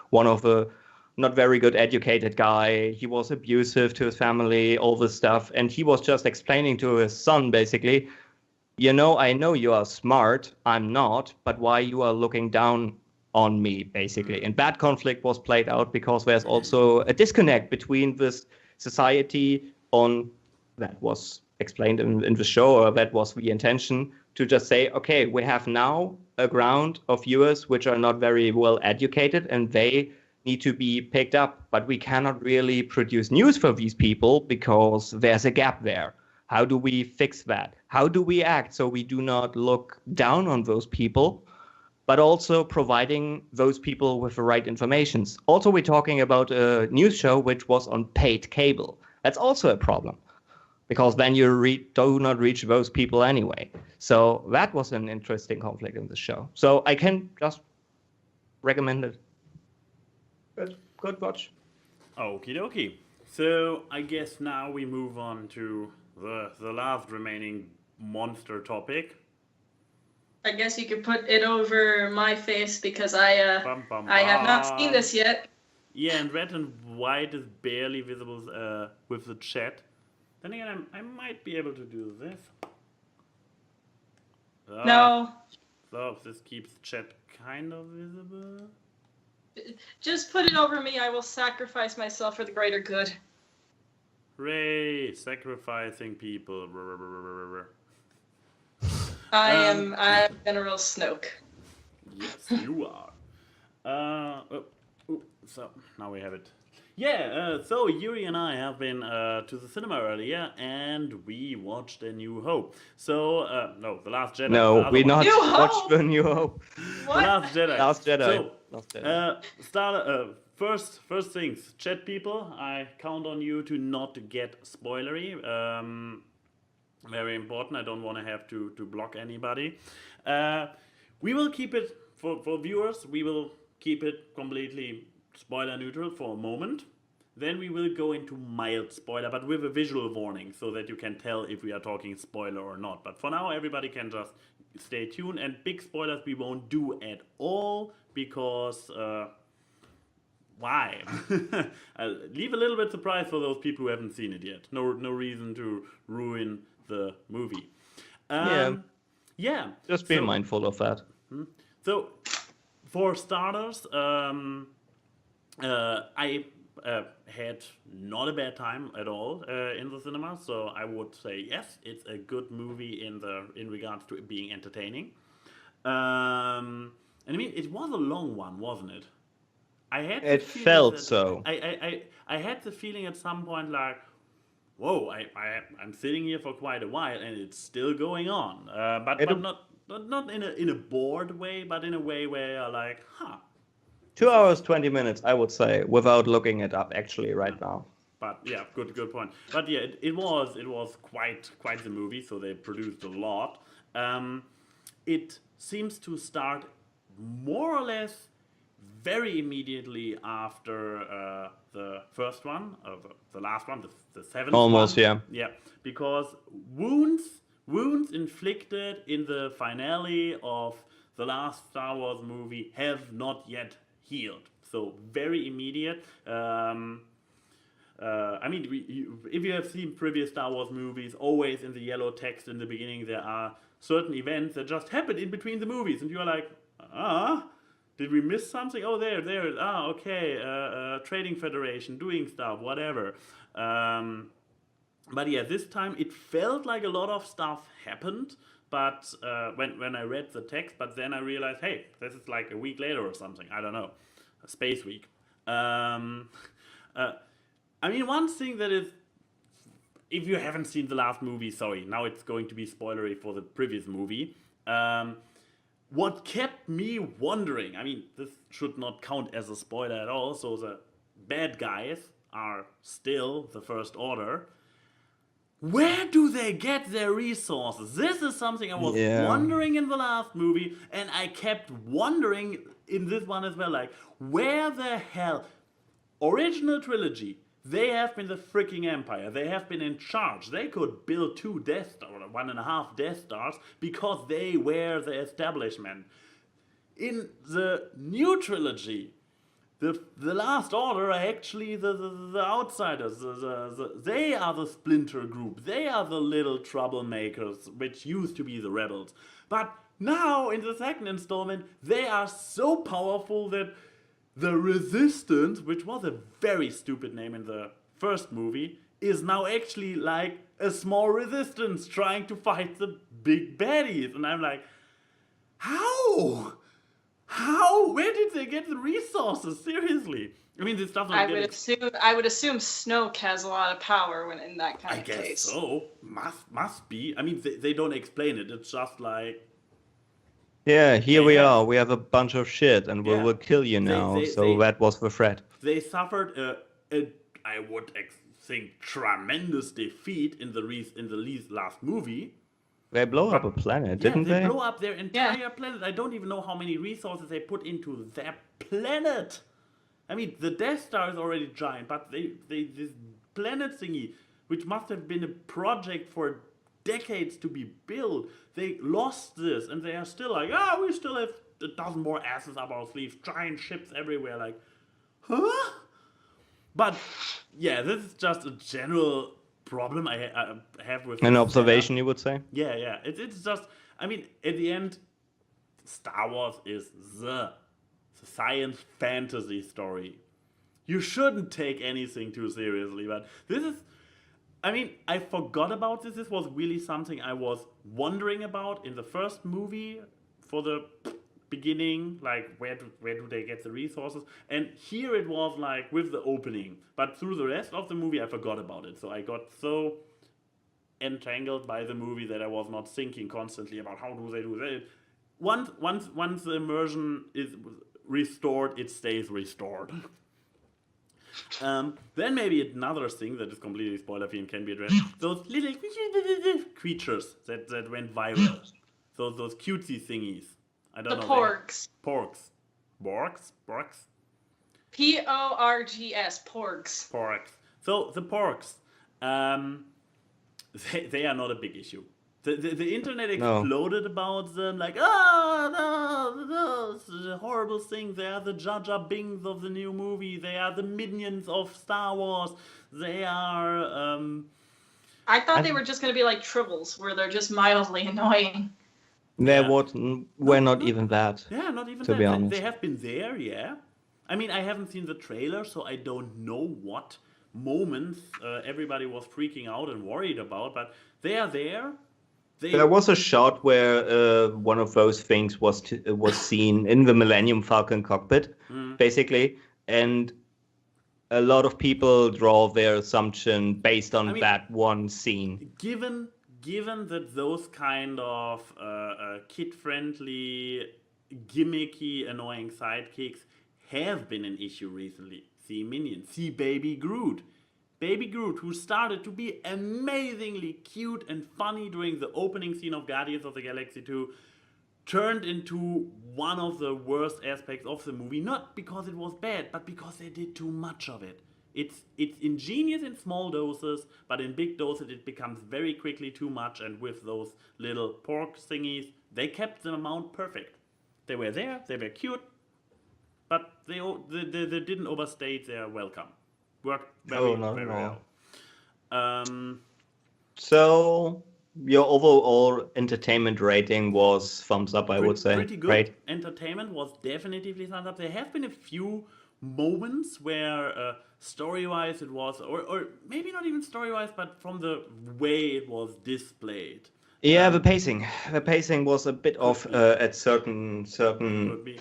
one of the not very good educated guy. He was abusive to his family, all this stuff. And he was just explaining to his son, basically, I know you are smart, I'm not, but why you are looking down on me, basically. And that conflict was played out because there's also a disconnect between this society that was explained in the show, or that was the intention, to just say, okay, we have now a ground of viewers which are not very well educated and they need to be picked up, but we cannot really produce news for these people because there's a gap there. How do we fix that? How do we act so we do not look down on those people, but also providing those people with the right information? Also, we're talking about a news show which was on paid cable. That's also a problem, because then you do not reach those people anyway. So that was an interesting conflict in the show. So I can just recommend it. Good watch. Okie dokie. So I guess now we move on to the last remaining monster topic. I guess you could put it over my face because I have not seen this yet. Yeah, and red and white is barely visible with the chat. Then again, I might be able to do this. No. So this keeps chat kind of visible. Just put it over me. I will sacrifice myself for the greater good. Hooray! Sacrificing people. I am General Snoke. Yes, you are. So now we have it. Yeah, so Yuri and I have been to the cinema earlier, and we watched A New Hope. So, no, The Last Jedi. No, we not New watched Hope? The New Hope. What? The Last Jedi. Last Jedi. So, first things, chat people, I count on you to not get spoilery. Very important. I don't want to have to block anybody. We will keep it for viewers. We will keep it completely spoiler neutral for a moment. Then we will go into mild spoiler, but with a visual warning, so that you can tell if we are talking spoiler or not. But for now, everybody can just stay tuned. And big spoilers we won't do at all, because why? I'll leave a little bit surprised for those people who haven't seen it yet. No reason to ruin the movie. Yeah. Just be mindful of that. So, for starters, I had not a bad time at all in the cinema. So I would say yes, it's a good movie in regards to it being entertaining. And I mean, it was a long one, wasn't it? It felt so. I had the feeling at some point like, whoa, I'm sitting here for quite a while and it's still going on. But not in a bored way, but in a way where you're like, 2 hours, 20 minutes, I would say, without looking it up actually right now. But yeah, good point. But yeah, it was quite the movie, so they produced a lot. It seems to start more or less very immediately after the first one, the last one, the seventh Almost, one. yeah. Yeah, because wounds inflicted in the finale of the last Star Wars movie have not yet healed. So very immediate. I mean, if you have seen previous Star Wars movies, always in the yellow text in the beginning there are certain events that just happen in between the movies, and you're like, did we miss something? Oh, there. Okay. Trading Federation doing stuff, whatever. But yeah, this time it felt like a lot of stuff happened. But when I read the text, but then I realized, hey, this is like a week later or something. I don't know, a space week. I mean, one thing that is, if you haven't seen the last movie, sorry, now it's going to be spoilery for the previous movie. What kept me wondering, I mean, this should not count as a spoiler at all, so the bad guys are still the First Order. Where do they get their resources? This is something I was wondering in the last movie, and I kept wondering in this one as well, like, where the hell? Original trilogy, they have been the freaking Empire. They have been in charge. They could build 2 Death Stars, or 1.5 Death Stars, because they were the establishment. In the new trilogy, the Last Order are actually the outsiders. They are the splinter group. They are the little troublemakers, which used to be the rebels. But now, in the second installment, they are so powerful that the Resistance, which was a very stupid name in the first movie, is now actually like a small resistance trying to fight the big baddies. And I'm like, how? Where did they get the resources? Seriously. I mean, this stuff. I would assume Snoke has a lot of power when in that kind of case. I guess so. Must be. I mean, they don't explain it. It's just like, yeah, here we are. We have a bunch of shit, and we will kill you now. So that was the threat. They suffered I would think, tremendous defeat in the last movie. They blow up a planet, didn't they? They blow up their entire planet. I don't even know how many resources they put into their planet. I mean, the Death Star is already giant, but they this planet thingy, which must have been a project for decades to be built, they lost this, and they are still like, we still have a dozen more asses up our sleeves, giant ships everywhere, like, huh? But, yeah, this is just a general problem I have with an observation, you would say? Yeah. It's just, I mean, at the end, Star Wars is the science fantasy story. You shouldn't take anything too seriously, but this is, I mean, I forgot about this. This was really something I was wondering about in the first movie for the beginning, like where do they get the resources? And here it was like with the opening, but through the rest of the movie I forgot about it. So I got so entangled by the movie that I was not thinking constantly about how do they do that. Once the immersion is restored, it stays restored. Then maybe another thing that is completely spoiler-free and can be addressed. Those little creatures that went viral. Those cutesy thingies. I don't The know. porgs. Porgs. Borgs? Borgs? Porgs. Porgs. Porgs. So the porgs, they are not a big issue. The internet exploded about them, like, no, it's a horrible thing. They are the Jar Jar Binks of the new movie. They are the minions of Star Wars. They are. I thought they were just going to be like Tribbles, where they're just mildly annoying. We're not even that. Yeah, not even to that. be honest. They have been there, yeah. I mean, I haven't seen the trailer, so I don't know what moments everybody was freaking out and worried about, but they are there. There was a shot where one of those things was seen in the Millennium Falcon cockpit, basically, and a lot of people draw their assumption based on that one scene. Given that those kind of kid-friendly, gimmicky, annoying sidekicks have been an issue recently. See Minions, see Baby Groot. Baby Groot, who started to be amazingly cute and funny during the opening scene of Guardians of the Galaxy 2, turned into one of the worst aspects of the movie, not because it was bad, but because they did too much of it. It's ingenious in small doses, but in big doses it becomes very quickly too much, and with those little pork thingies, they kept the amount perfect. They were there, they were cute, but they didn't overstate their welcome. Worked very well. So your overall entertainment rating was thumbs up, I would say. Pretty good. Right? Entertainment was definitively thumbs up. There have been a few moments where story-wise it was, or maybe not even story-wise, but from the way it was displayed. Yeah, the pacing was a bit off at certain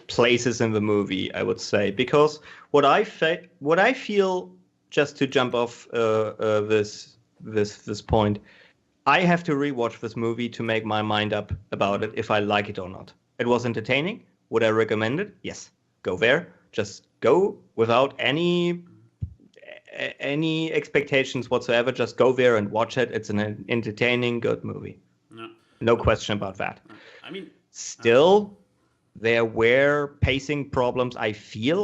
places in the movie, I would say, because what I feel, just to jump off this point, I have to rewatch this movie to make my mind up about it if I like it or not. It was entertaining. Would I recommend it? Yes. Go there. Just go without any expectations whatsoever. Just go there and watch it. It's an entertaining, good movie. No question about that. I mean, still, there were pacing problems. I feel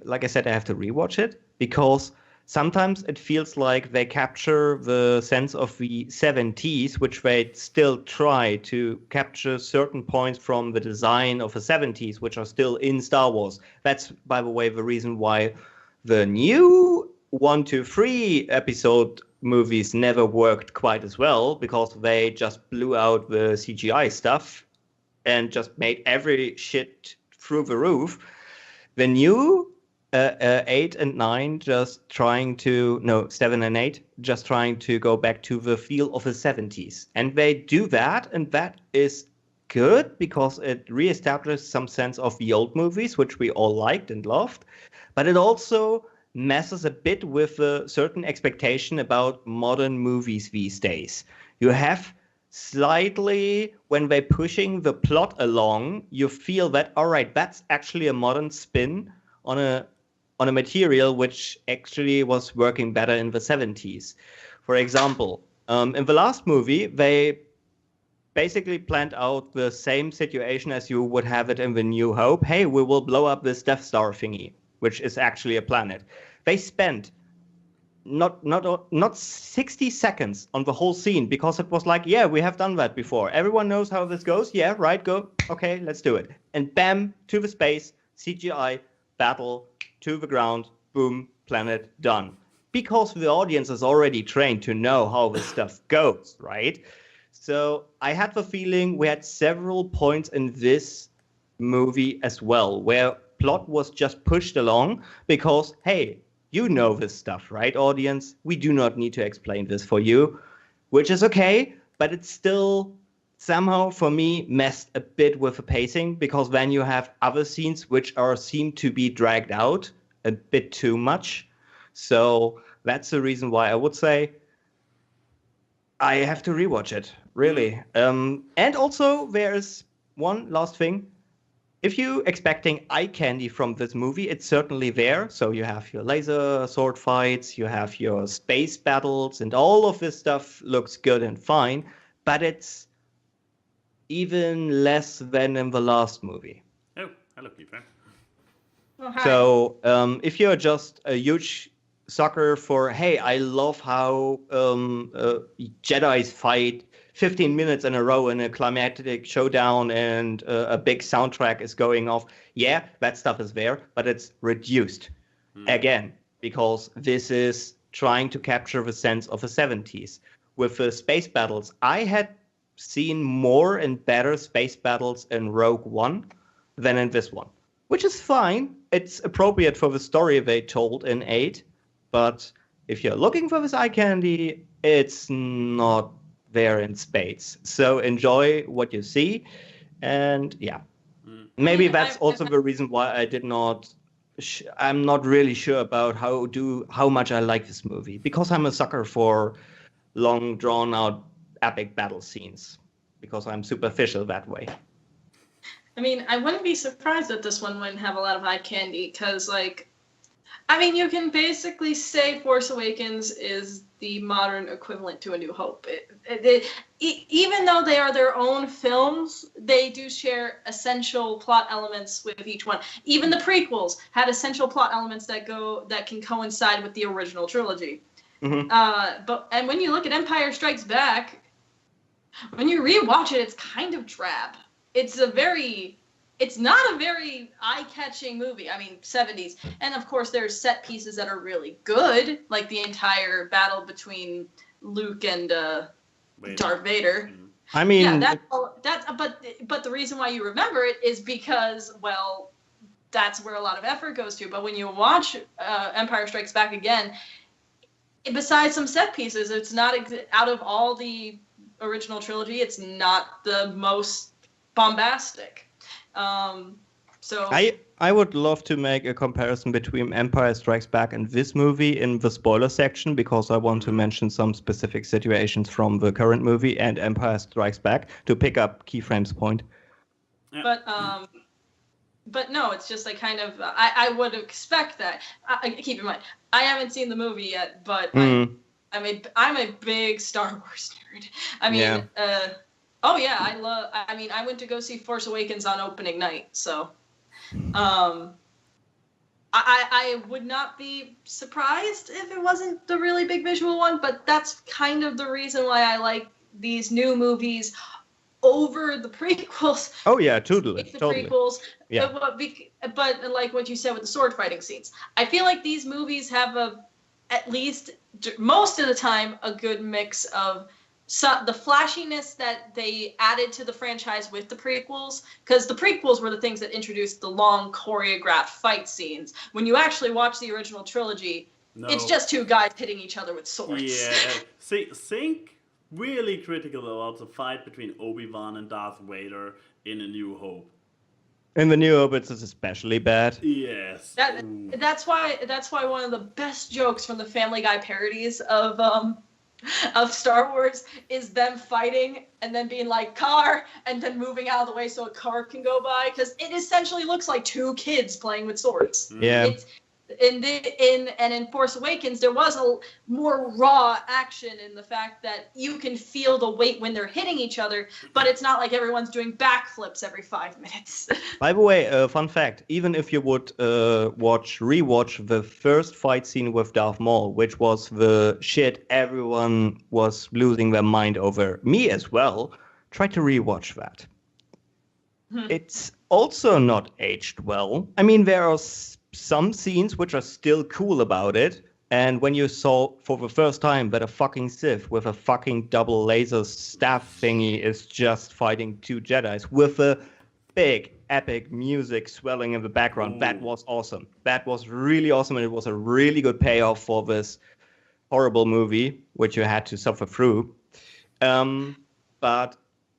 like I said, I have to rewatch it because sometimes it feels like they capture the sense of the 70s, which they still try to capture certain points from the design of the 70s, which are still in Star Wars. That's, by the way, the reason why the new 1, 2, 3 episode movies never worked quite as well, because they just blew out the CGI stuff and just made every shit through the roof. The new 8 and 9 7 and 8 just trying to go back to the feel of the 70s. And they do that, and that is good because it reestablished some sense of the old movies, which we all liked and loved. But it also messes a bit with a certain expectation about modern movies these days. You have slightly, when they're pushing the plot along, you feel that, all right, that's actually a modern spin on a material which actually was working better in the 70s. For example, in the last movie, they basically planned out the same situation as you would have it in the New Hope. Hey, we will blow up this Death Star thingy, which is actually a planet. They spent not 60 seconds on the whole scene because it was like, yeah, we have done that before. Everyone knows how this goes. Yeah, right, go. Okay, let's do it. And bam, to the space, CGI, battle, to the ground, boom, planet, done. Because the audience is already trained to know how this stuff goes, right? So I had the feeling we had several points in this movie as well where plot was just pushed along because, hey, you know this stuff, right, audience? We do not need to explain this for you, which is okay, but it's still somehow, for me, messed a bit with the pacing because then you have other scenes which seem to be dragged out a bit too much. So that's the reason why I would say I have to rewatch it, really. And also, there is one last thing. if you expecting eye candy from this movie, it's certainly there. So you have your laser sword fights, you have your space battles, and all of this stuff looks good and fine, but it's even less than in the last movie. Oh, hello, Keyframe. Oh, hi. So if you're just a huge sucker for, hey, I love how Jedi's fight 15 minutes in a row in a climactic showdown and a big soundtrack is going off. Yeah, that stuff is there, but it's reduced again, because this is trying to capture the sense of the 70s. With the space battles, I had seen more and better space battles in Rogue One than in this one, which is fine. It's appropriate for the story they told in 8, but if you're looking for this eye candy, it's not there in spades. So enjoy what you see, and yeah, maybe that's also the reason why I did not. I'm not really sure about how much I like this movie, because I'm a sucker for long, drawn out, epic battle scenes, because I'm superficial that way. I mean, I wouldn't be surprised that this one wouldn't have a lot of eye candy, because, like, I mean, you can basically say Force Awakens is the modern equivalent to A New Hope. Even though they are their own films, they do share essential plot elements with each one. Even the prequels had essential plot elements that can coincide with the original trilogy. And when you look at Empire Strikes Back, when you rewatch it, it's kind of drab. It's not a very eye-catching movie. I mean, 70s. And of course, there's set pieces that are really good, like the entire battle between Luke and Darth Vader. I mean, yeah, but the reason why you remember it is because, well, that's where a lot of effort goes to. But when you watch Empire Strikes Back again, besides some set pieces, it's not out of all the original trilogy, it's not the most bombastic. So I would love to make a comparison between Empire Strikes Back and this movie in the spoiler section, because I want to mention some specific situations from the current movie and Empire Strikes Back to pick up Keyframe's point. But no, it's just like kind of I would expect that. Keep in mind, I haven't seen the movie yet, but I'm a big Star Wars nerd. I mean, I went to go see Force Awakens on opening night, so I would not be surprised if it wasn't the really big visual one, but that's kind of the reason why I like these new movies over the prequels. Oh yeah, totally. Prequels. Yeah. But like what you said with the sword fighting scenes, I feel like these movies have at least most of the time a good mix of the flashiness that they added to the franchise with the prequels, because the prequels were the things that introduced the long choreographed fight scenes. When you actually watch the original trilogy, it's just two guys hitting each other with swords. Yeah. Think really critical about the fight between Obi-Wan and Darth Vader in A New Hope. In The New Hope, it's especially bad. Yes. That's why one of the best jokes from the Family Guy parodies of Star Wars is them fighting and then being like, car, and then moving out of the way so a car can go by, because it essentially looks like two kids playing with swords. Yeah. In Force Awakens, there was a more raw action in the fact that you can feel the weight when they're hitting each other, but it's not like everyone's doing backflips every 5 minutes. By the way, fun fact, even if you would rewatch the first fight scene with Darth Maul, which was the shit everyone was losing their mind over, me as well, try to rewatch that. It's also not aged well. I mean, there are some scenes which are still cool about it, and when you saw for the first time that a fucking Sith with a fucking double laser staff thingy is just fighting two Jedis with a big epic music swelling in the background, that was awesome. That was really awesome, and it was a really good payoff for this horrible movie which you had to suffer through. But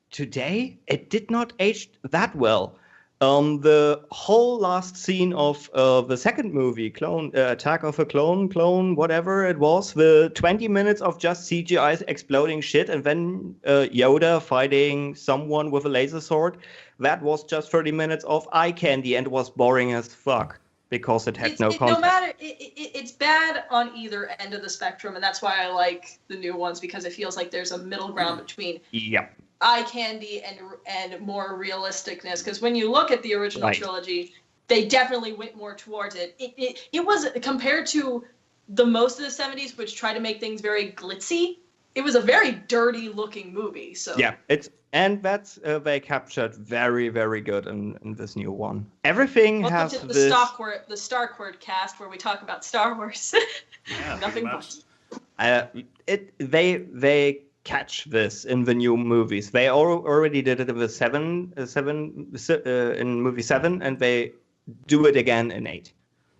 today it did not age that well. The whole last scene of the second movie, Attack of a Clone, whatever it was, the 20 minutes of just CGI exploding shit, and then Yoda fighting someone with a laser sword, that was just 30 minutes of eye candy and was boring as fuck because it had no context. No matter, it's bad on either end of the spectrum, and that's why I like the new ones, because it feels like there's a middle ground between eye candy and more realisticness. Because when you look at the original trilogy, they definitely went more towards it. It was, compared to the most of the 70s, which tried to make things very glitzy, it was a very dirty looking movie. So yeah, that's they captured very, very good in this new one. Everything has to the this. The AWKWARDCast, where we talk about Star Wars. Yeah, Nothing much. They catch this in the new movies. They already did it in the in movie 7, and they do it again in 8.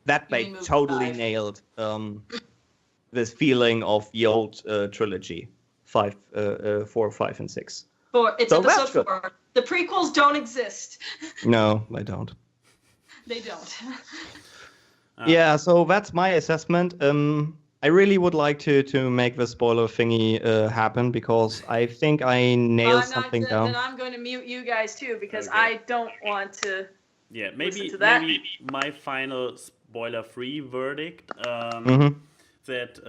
That they totally 5. nailed. This feeling of the old trilogy, 4, 5, and 6. It's episode 4. The prequels don't exist. No, they don't. They don't. Yeah, so that's my assessment. I really would like to make the spoiler thingy happen, because I think I nailed something down. And I'm going to mute you guys too, because I don't want to. Yeah, maybe my final spoiler-free verdict. That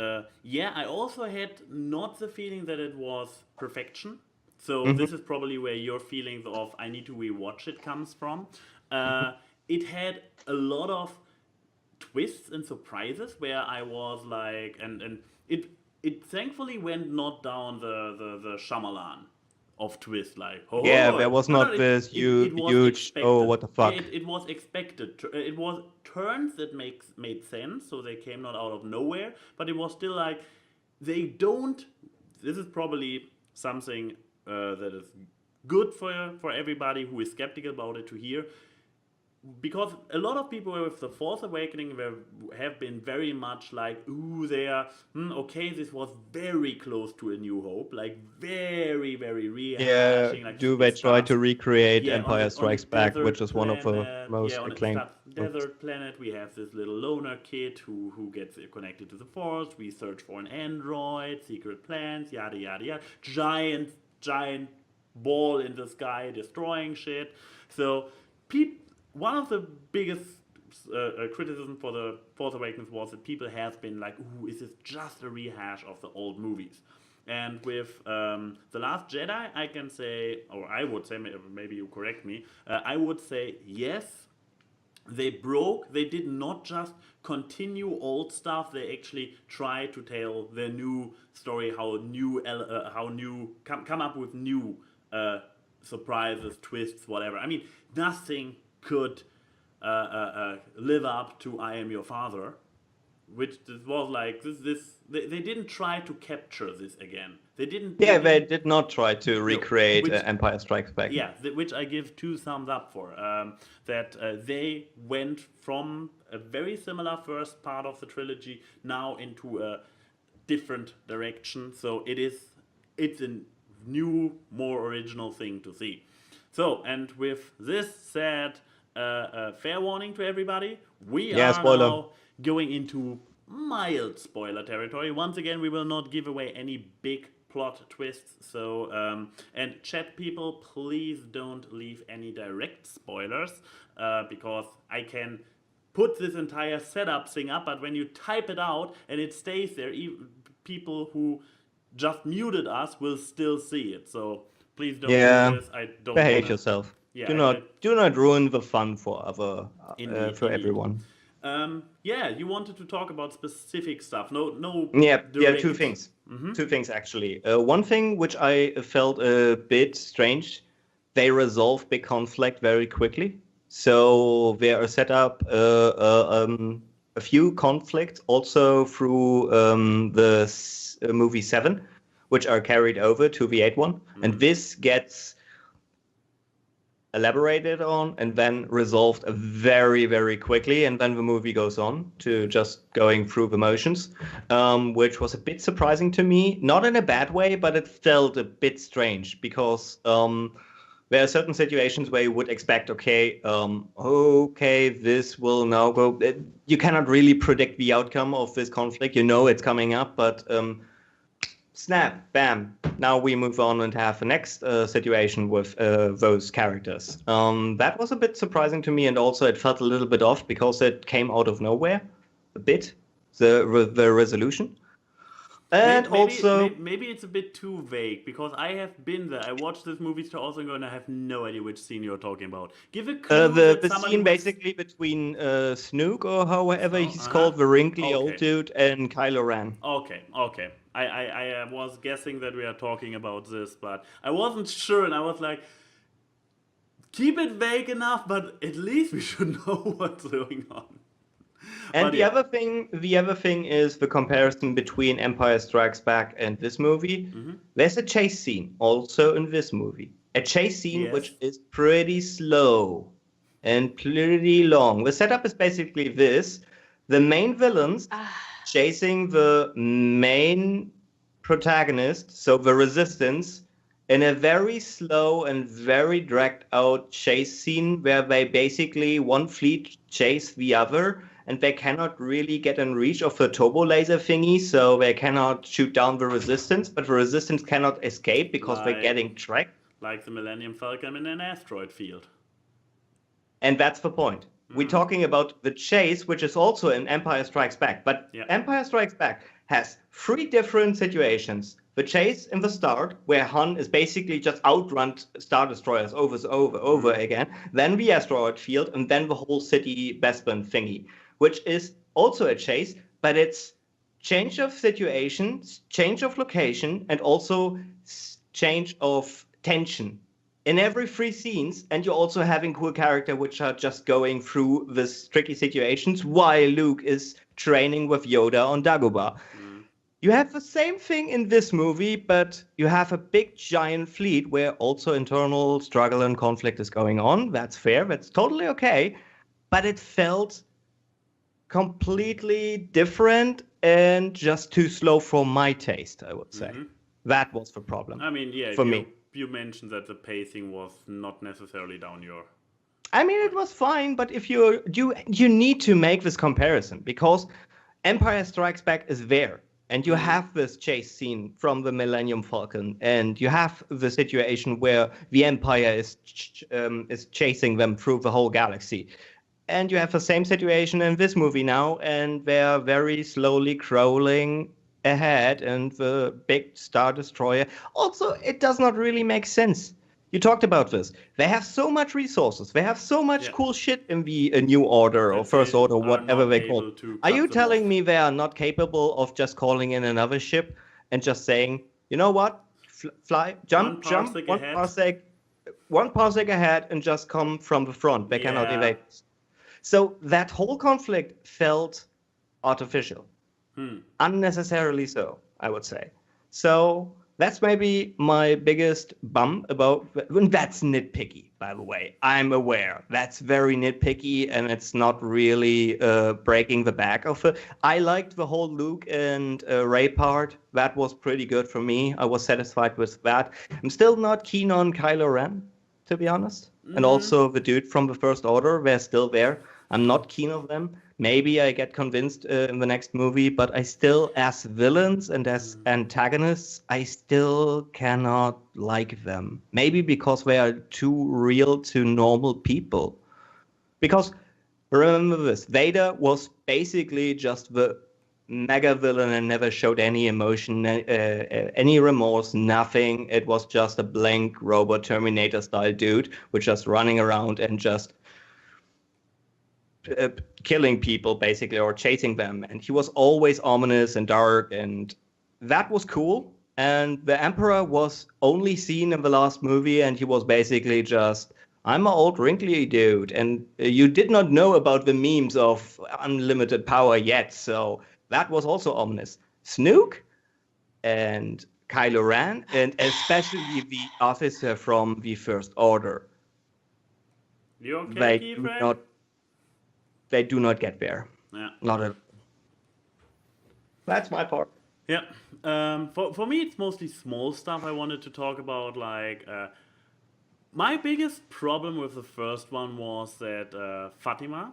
I also had not the feeling that it was perfection. So this is probably where your feelings of I need to rewatch it comes from. It had a lot of twists and surprises where I was like, and it thankfully went not down the Shyamalan of twist, like there was not this huge what the fuck. It was expected. It was turns that made sense, so they came not out of nowhere, but it was still like they don't. This is probably something that is good for everybody who is skeptical about it to hear. Because a lot of people with The Force Awakening have been very much like, ooh, they are, okay, this was very close to A New Hope, like very, very rehashing. Yeah, like do they try to recreate Empire Strikes Back, which is one of the most acclaimed. Desert planet, we have this little loner kid who gets connected to the Force, we search for an android, secret plans, yada, yada, yada. Giant ball in the sky destroying shit. So, one of the biggest criticism for The Force Awakens was that people have been like, ooh, is this just a rehash of the old movies? And with The Last Jedi, I can say, or I would say, maybe you correct me, I would say yes, they did not just continue old stuff, they actually tried to tell their new story, come up with new surprises, twists, whatever. I mean, nothing could live up to I Am Your Father, which was like they didn't try to capture this again. They did not try to recreate Empire Strikes Back. Yeah, which I give 2 thumbs up for. That they went from a very similar first part of the trilogy now into a different direction. So it's a new, more original thing to see. So, and with this said, fair warning to everybody, we are now going into mild spoiler territory. Once again, we will not give away any big plot twists. So, and chat people, please don't leave any direct spoilers, because I can put this entire setup thing up, but when you type it out and it stays there, people who just muted us will still see it. So please don't do this. I don't behave yourself. Yeah, do not ruin the fun for everyone. You wanted to talk about specific stuff. No. Yeah, 2 things. 2 things actually. One thing which I felt a bit strange, they resolve big conflict very quickly. So they are set up a few conflicts also through the movie 7, which are carried over to the 8th one, and this gets elaborated on and then resolved very, very quickly, and then the movie goes on to just going through the motions, which was a bit surprising to me, not in a bad way, but it felt a bit strange because There are certain situations where you would expect, okay, this will now go. You cannot really predict the outcome of this conflict. You know it's coming up, but snap, bam. Now we move on and have the next situation with those characters. That was a bit surprising to me, and also it felt a little bit off because it came out of nowhere, a bit, the resolution. And maybe it's a bit too vague because I have been there. I watched this movie Star Wars and I have no idea which scene you're talking about. Give a clue. The scene basically between Snoke or however he's called, the wrinkly old dude, and Kylo Ren. Okay. I was guessing that we are talking about this, but I wasn't sure, and I was like, keep it vague enough, but at least we should know what's going on. And the other thing is the comparison between Empire Strikes Back and this movie. Mm-hmm. There's a chase scene also in this movie. A chase scene which is pretty slow and pretty long. The setup is basically this. The main villains chasing the main protagonist, so the Resistance, in a very slow and very dragged out chase scene where they basically one fleet chase the other, and they cannot really get in reach of the turbo laser thingy, so they cannot shoot down the Resistance, but the Resistance cannot escape because they're getting tracked. Like the Millennium Falcon in an asteroid field. And that's the point. We're talking about the chase, which is also in Empire Strikes Back. But Empire Strikes Back has 3 different situations. The chase in the start, where Han is basically just outrun Star Destroyers over again. Then the asteroid field, and then the whole city Bespin thingy, which is also a chase, but it's change of situation, change of location, and also change of tension. In every 3 scenes, and you're also having cool characters which are just going through these tricky situations while Luke is training with Yoda on Dagobah. You have the same thing in this movie, but you have a big giant fleet where also internal struggle and conflict is going on. That's fair. That's totally okay. But it felt completely different and just too slow for my taste, I would say. Mm-hmm. That was the problem. I mean, for me. You mentioned that the pacing was not necessarily down your... I mean, it was fine, but if you need to make this comparison because Empire Strikes Back is there, and you have this chase scene from the Millennium Falcon, and you have the situation where the Empire is chasing them through the whole galaxy. And you have the same situation in this movie now, and they're very slowly crawling ahead, and the big Star Destroyer. Also, it does not really make sense. You talked about this. They have so much resources. They have so much cool shit in the New Order or First Order, whatever they call it. Are you telling me they are not capable of just calling in another ship and just saying, you know what, jump, one parsec ahead and just come from the front. They cannot evade. So that whole conflict felt artificial. Unnecessarily so, I would say. So that's maybe my biggest bum about... That's nitpicky, by the way. I'm aware. That's very nitpicky, and it's not really breaking the back of it. I liked the whole Luke and Rey part. That was pretty good for me. I was satisfied with that. I'm still not keen on Kylo Ren, to be honest. Mm-hmm. And also the dude from the First Order, they're still there. I'm not keen on them. Maybe I get convinced in the next movie, but I still, as villains and as antagonists, I still cannot like them. Maybe because they are too real to normal people. Because, remember this, Vader was basically just the mega villain and never showed any emotion, any remorse, nothing. It was just a blank robot Terminator-style dude, which just running around and just... killing people basically or chasing them, and he was always ominous and dark, and that was cool. And the Emperor was only seen in the last movie, and he was basically just, I'm an old wrinkly dude, and you did not know about the memes of unlimited power yet, so that was also ominous. Snoke and Kylo Ren, and especially the officer from the First Order. You okay, Keyframe? They do not get there. Yeah. Not at all. That's my part. Yeah. For me, it's mostly small stuff I wanted to talk about, like My biggest problem with the first one was that Fatima,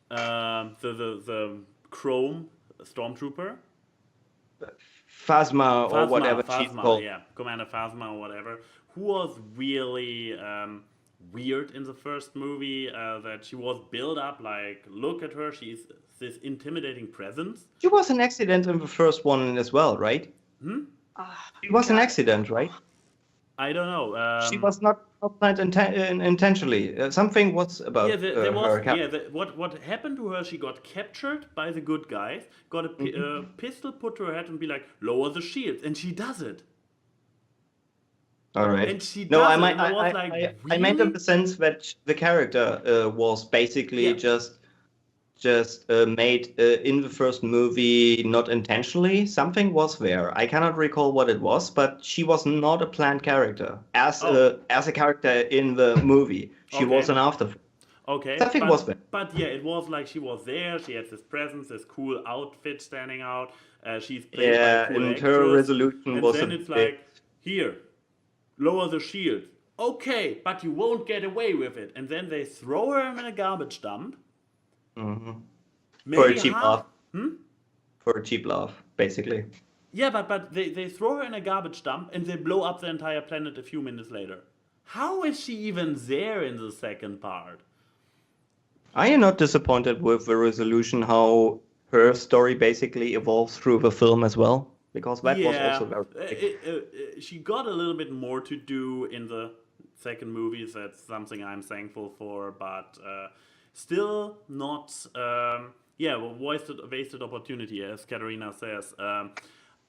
the Chrome Stormtrooper, Phasma or whatever she's Phasma, called. yeah, Commander Phasma or whatever, who was really weird in the first movie. That she was built up like, look at her, she's this intimidating presence. She was an accident in the first one as well, right? It was an accident, right? I don't know. She was not planned intentionally. Something was about there was. her. Yeah, what happened to her? She got captured by the good guys. Got a pistol put to her head and be like, lower the shields, and she does it. All right. And she No, does I it, might. and I was like, I meant in really? the sense that the character was basically Yeah. just made in the first movie, not intentionally. Something was there. I cannot recall what it was, but she was not a planned character as a character in the movie. She was an afterthought. Okay. Something was there. But yeah, it was like she was there. She had this presence, this cool outfit standing out. She's played by Yeah, a cool and actress. her resolution And was then a it's bit. like, here, lower the shield. Okay, but you won't get away with it. And then they throw her in a garbage dump. For a cheap half- laugh. For a cheap laugh, basically. Yeah, but they throw her in a garbage dump and they blow up the entire planet a few minutes later. How is she even there in the second part? Are you not disappointed with the resolution, how her story basically evolves through the film as well? Because that was also very... She got a little bit more to do in the second movie. That's something I'm thankful for, but still not... wasted opportunity, as Katarina says.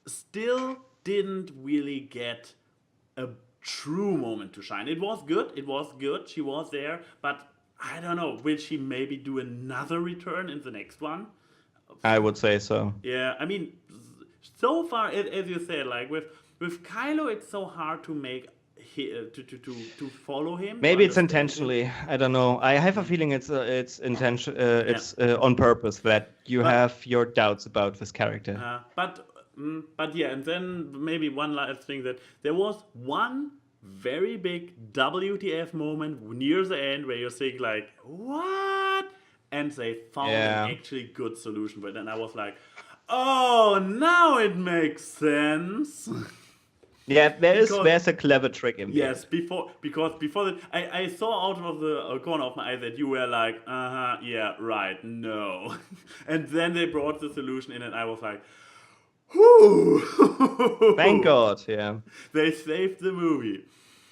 Still didn't really get a true moment to shine. It was good. She was there, but I don't know. Will she maybe do another return in the next one? I would say so. Yeah, I mean, so far, as you said, like with Kylo, it's so hard to make to follow him. Maybe it's understand him. intentionally. I don't know. I have a feeling it's intention. It's on purpose that you have your doubts about this character. But yeah, and then maybe one last thing, that there was one very big WTF moment near the end where you think like, what? And they found an actually good solution for it, and I was like, oh, now it makes sense. Yeah, there's a clever trick in there. Yes, because before that, I saw out of the corner of my eye that you were like, yeah, right, no. And then they brought the solution in, and I was like, whoo! Thank God, yeah. They saved the movie.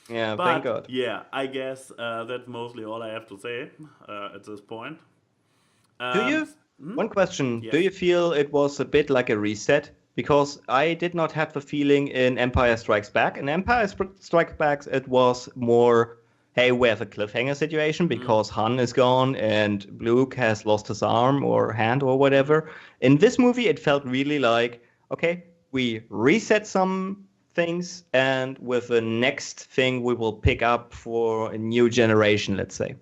Yeah, But, thank God. yeah, I guess that's mostly all I have to say at this point. Do you? One question. Yes. Do you feel it was a bit like a reset? Because I did not have the feeling in Empire Strikes Back. In Empire Strikes Back, it was more, hey, we have a cliffhanger situation because Han is gone and Luke has lost his arm or hand or whatever. In this movie, it felt really like, okay, we reset some things, and with the next thing, we will pick up for a new generation, let's say.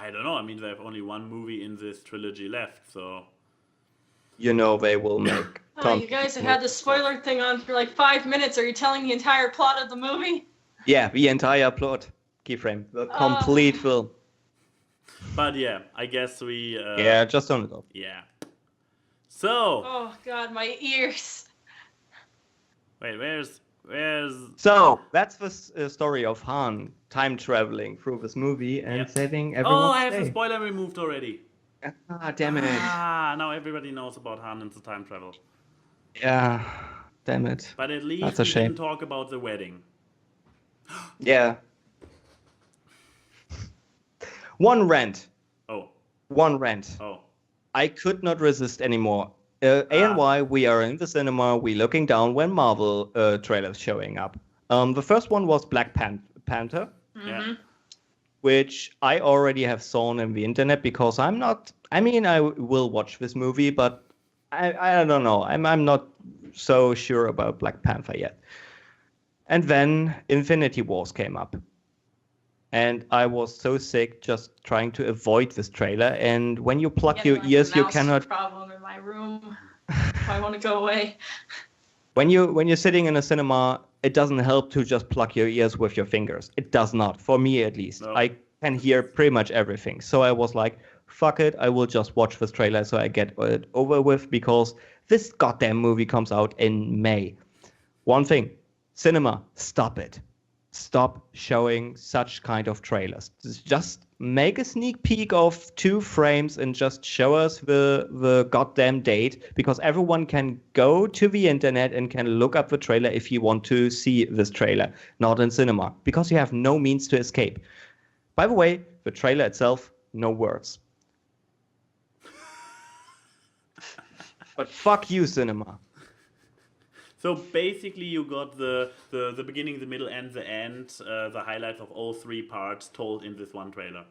I don't know. I mean, they have only one movie in this trilogy left, so... You know they will make... You guys have had the spoiler thing on for like 5 minutes. Are you telling the entire plot of the movie? Yeah, the entire plot. Keyframe. The complete film. But yeah, I guess we... Yeah, just on it off. Yeah. So... Oh, God, my ears. Wait, where's... So, that's the story of Han time traveling through this movie and saving everyone. Oh, I have the spoiler removed already. Ah, damn it. Now everybody knows about Han and the time travel. Yeah, damn it. But at least That's a we shame. didn't talk about the wedding. Yeah. One rant. Oh. I could not resist anymore. A&Y, we are in the cinema, we looking down when Marvel trailers showing up. The first one was Black Panther, Yeah. which I already have seen on the internet because I will watch this movie, but I don't know. I'm not so sure about Black Panther yet. And then Infinity Wars came up. And I was so sick just trying to avoid this trailer. And when you plug your ears, you cannot... Problem in my room. If I want to go away. When you're sitting in a cinema, it doesn't help to just plug your ears with your fingers. It does not, for me at least. No. I can hear pretty much everything. So I was like, fuck it, I will just watch this trailer so I get it over with, because this goddamn movie comes out in May. One thing, cinema, stop it. Stop showing such kind of trailers. Just make a sneak peek of 2 frames and just show us the goddamn date, because everyone can go to the internet and can look up the trailer if you want to see this trailer, not in cinema, because you have no means to escape. By the way, the trailer itself, no words. But fuck you, cinema. So basically, you got the beginning, the middle, and the end, the highlights of all 3 parts told in this one trailer.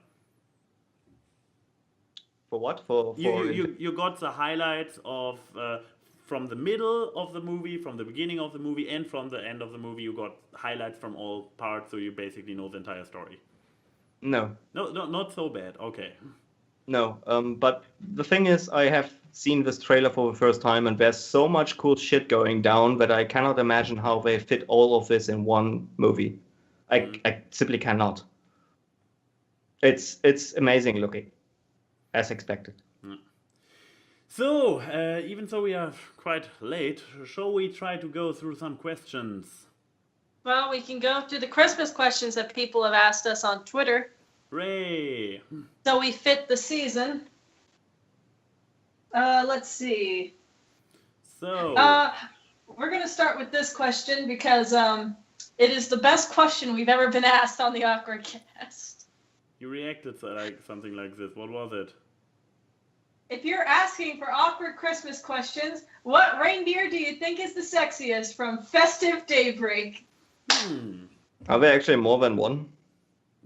For what? You got the highlights of from the middle of the movie, from the beginning of the movie, and from the end of the movie. You got highlights from all parts, so you basically know the entire story. No. No, not so bad. Okay. No, but the thing is, I have seen this trailer for the first time, and there's so much cool shit going down that I cannot imagine how they fit all of this in one movie. I simply cannot. It's amazing looking, as expected. So, even though we are quite late, shall we try to go through some questions? Well, we can go through the Christmas questions that people have asked us on Twitter. Hooray! So we fit the season. Let's see. So, we're going to start with this question because it is the best question we've ever been asked on the Awkward Cast. you reacted to something like this. What was it? If you're asking for awkward Christmas questions, what reindeer do you think is the sexiest from Festive Daybreak? Are there actually more than one?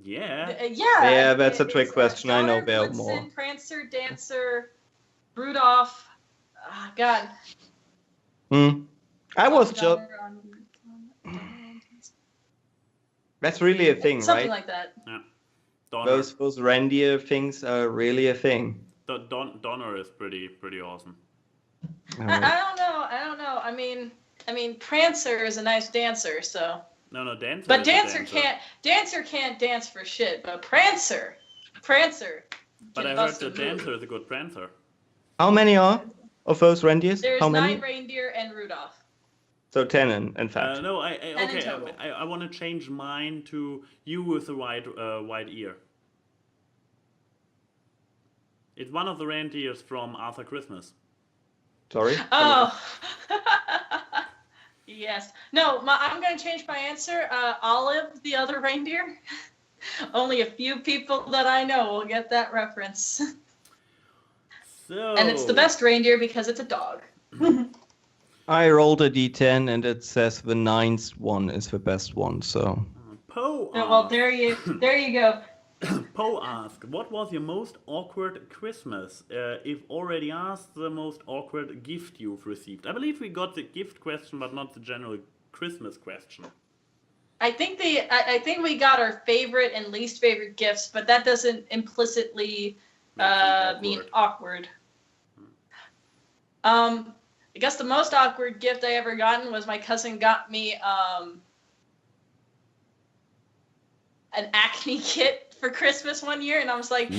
Yeah. Yeah, that's a trick question. I know there are Blitzen, more. Prancer, Dancer, Rudolph. Ah, God. I was just... That's really a thing, Something right? like that. Yeah. Donner. Those reindeer things are really a thing. Donner is pretty awesome. I don't know. I mean, Prancer is a nice dancer, so. No, Dancer. But is a Dancer can't dance for shit. But Prancer. But I heard that Dancer is a good Prancer. How many are of those reindeers? There's How many? 9 reindeer and Rudolph. So 10 in fact. No, in total. I want to change mine to you with the white ear. It's one of the reindeers from Arthur Christmas. Sorry? Oh. Yes. No, I'm going to change my answer. Olive, the other reindeer. Only a few people that I know will get that reference. So. And it's the best reindeer because it's a dog. I rolled a d10 and it says the 9th one is the best one, so... Poe asked, Well, there you go. Poe asked, what was your most awkward Christmas? If already asked, the most awkward gift you've received. I believe we got the gift question, but not the general Christmas question. I think we got our favorite and least favorite gifts, but that doesn't implicitly mean awkward. I guess the most awkward gift I ever gotten was my cousin got me an acne kit for Christmas one year, and I was like,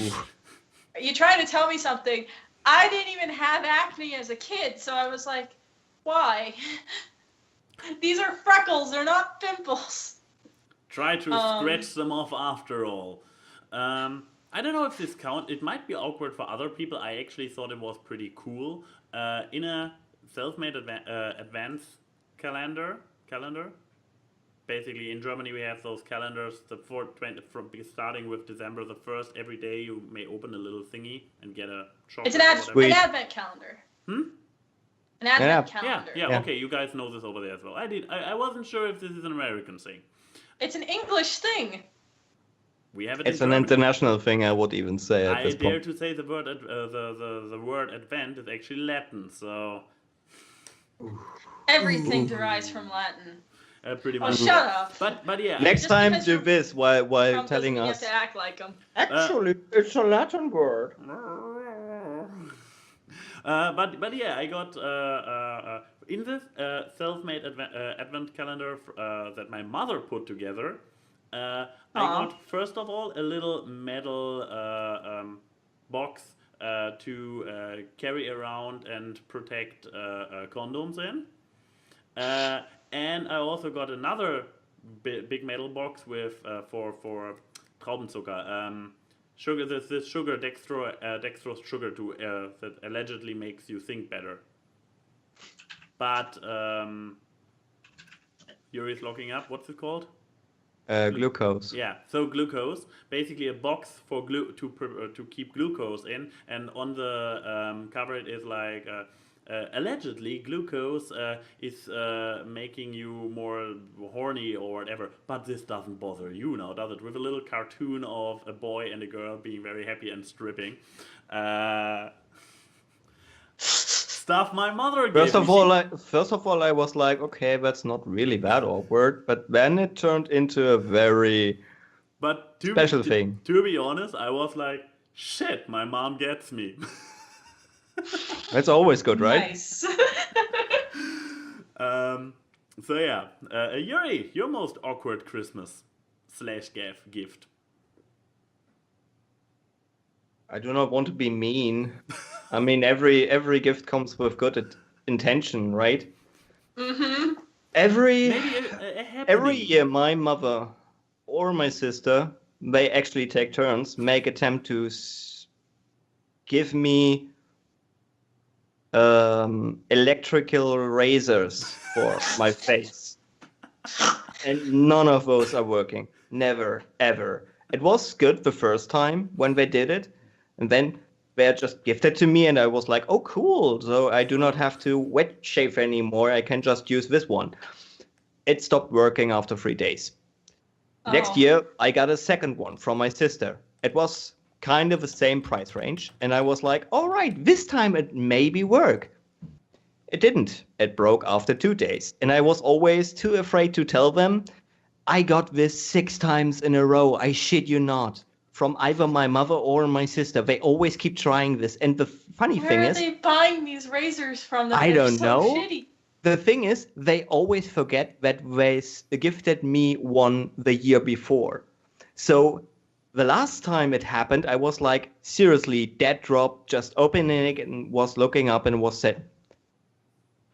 "Are you trying to tell me something?" I didn't even have acne as a kid, so I was like, "Why? These are freckles, they're not pimples." Try to scratch them off after all. I don't know if this counts. It might be awkward for other people. I actually thought it was pretty cool. In a self-made advance calendar. Basically, in Germany, we have those calendars starting with December the 1st. Every day, you may open a little thingy and get a chocolate. It's an advent calendar. An advent calendar. Yeah. Okay, you guys know this over there as well. I wasn't sure if this is an American thing. It's an English thing. We have it. It's an international thing, I would even say at this point. I dare to say the word the word advent is actually Latin, so. Everything derives from Latin. Pretty much. Oh, shut up. But yeah. Next time do this while telling us. You have to act like them. Actually, it's a Latin word. But yeah, I got in this self-made advent calendar that my mother put together, I got first of all a little metal box to carry around and protect condoms in. And I also got another big metal box with for Traubenzucker, sugar. This sugar dextrose sugar that allegedly makes you think better. But Yuri's locking up. What's it called? Glucose. Yeah, so glucose, basically a box for to keep glucose in, and on the cover it is like allegedly glucose is making you more horny or whatever, but this doesn't bother you now, does it? With a little cartoon of a boy and a girl being very happy and stripping. Stuff my mother gave First of me. all, I was like, okay, that's not really that awkward. But then it turned into a very special thing. To be honest, I was like, shit, my mom gets me. That's always good, right? Nice. So yeah, Yuri, your most awkward Christmas / gift. I do not want to be mean. I mean, every gift comes with good intention, right? Mm-hmm. Every Happening. year, my mother or my sister, they actually take turns, make attempt to give me electrical razors for my face. And none of those are working. Never, ever. It was good the first time when they did it. And then they just gifted to me and I was like, oh, cool. So I do not have to wet shave anymore. I can just use this one. It stopped working after 3 days. Next year, I got a second one from my sister. It was kind of the same price range. And I was like, all right, this time it maybe work. It didn't. It broke after 2 days. And I was always too afraid to tell them, I got this 6 times in a row. I shit you not. From either my mother or my sister. They always keep trying this. And the funny thing is... Where are they buying these razors from? I don't so know. Shitty. The thing is, they always forget that they gifted me one the year before. So the last time it happened, I was like, seriously, dead drop, just opening it and was looking up and was said,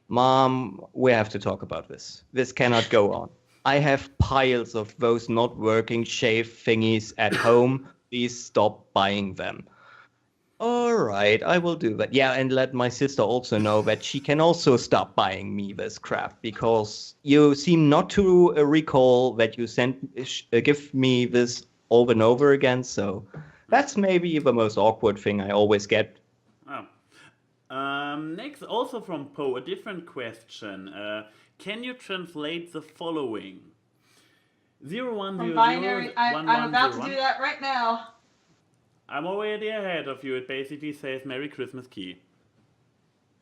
Mom, we have to talk about this. This cannot go on. I have piles of those not working shave thingies at home. Please stop buying them. All right, I will do that. Yeah, and let my sister also know that she can also stop buying me this crap because you seem not to recall that you give me this over and over again. So that's maybe the most awkward thing I always get. Oh. Next, also from Poe, a different question. Can you translate the following? 0100 From binary, I'm about to do 1101. that right now. I'm already ahead of you. It basically says Merry Christmas Key.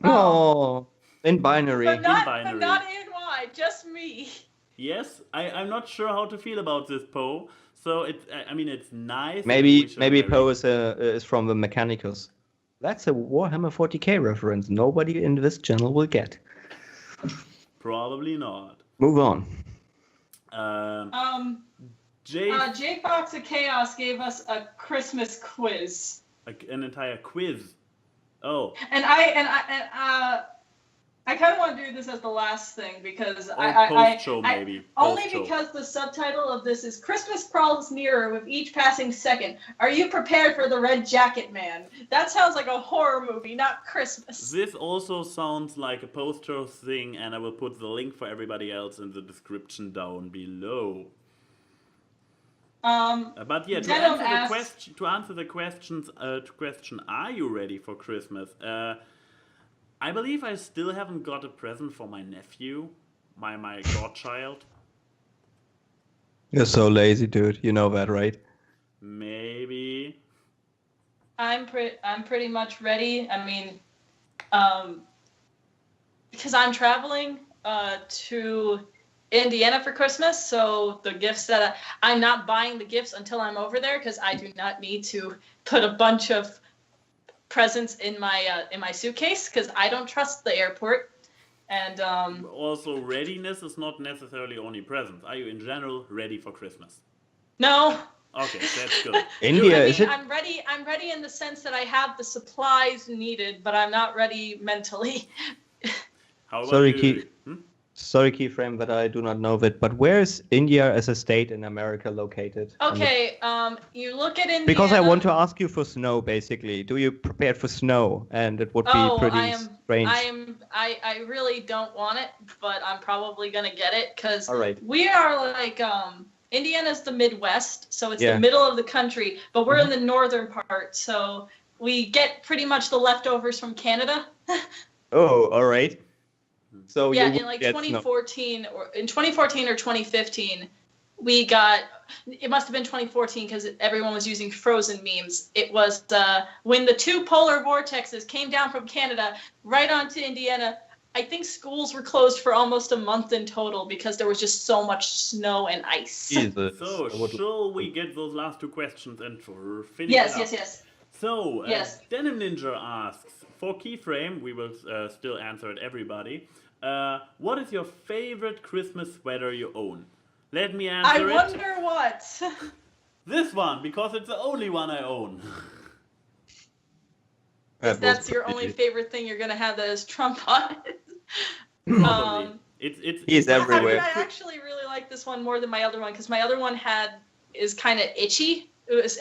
Oh, in binary. But not binary. ANY, just me. Yes, I'm not sure how to feel about this, Poe. So it's nice. Maybe Poe is from the Mechanicus. That's a Warhammer 40k reference. Nobody in this channel will get. Probably not. Move on. J Fox of Chaos gave us a Christmas quiz. An entire quiz. Oh. And I kind of want to do this as the last thing because because the subtitle of this is Christmas crawls nearer with each passing second. Are you prepared for the Red Jacket Man? That sounds like a horror movie, not Christmas. This also sounds like a poster thing, and I will put the link for everybody else in the description down below. But yeah, to answer the question, are you ready for Christmas? I believe I still haven't got a present for my nephew, my godchild. You're so lazy, dude. You know that, right? Maybe. I'm pretty much ready. I mean, because I'm traveling to Indiana for Christmas, so the gifts that I'm not buying the gifts until I'm over there because I do not need to put a bunch of presents in my suitcase because I don't trust the airport. And Also, readiness is not necessarily only presents. Are you in general ready for Christmas? no. Okay, that's good. India, I is mean, it? I'm ready. I'm ready in the sense that I have the supplies needed, but I'm not ready mentally. How about Sorry, you? Sorry, Keyframe, that I do not know it. But where is India as a state in America located? Okay, you look at Indiana. Because I want to ask you for snow, basically. Do you prepare for snow? And it would be pretty strange. I really don't want it, but I'm probably gonna get it because All right. we are like Indiana's the Midwest, so it's Yeah. the middle of the country, but we're in the northern part, so we get pretty much the leftovers from Canada. Oh, all right. So Yeah, you in like get snow. 2014 or 2015, we got. It must have been 2014 because everyone was using Frozen memes. It was when the two polar vortexes came down from Canada right onto Indiana. I think schools were closed for almost a month in total because there was just so much snow and ice. Jesus. So, I would- shall we get those last two questions and finish Yes, it up? yes. So, Yes. Denim Ninja asks, for Keyframe, we will still answer it, everybody. What is your favorite Christmas sweater you own? Let me I answer it. wonder what. This one, because it's the only one I own. That's your only favorite thing you're gonna have that is Trump on it. Probably. He's everywhere. I actually really like this one more than my other one because my other one is kind of itchy,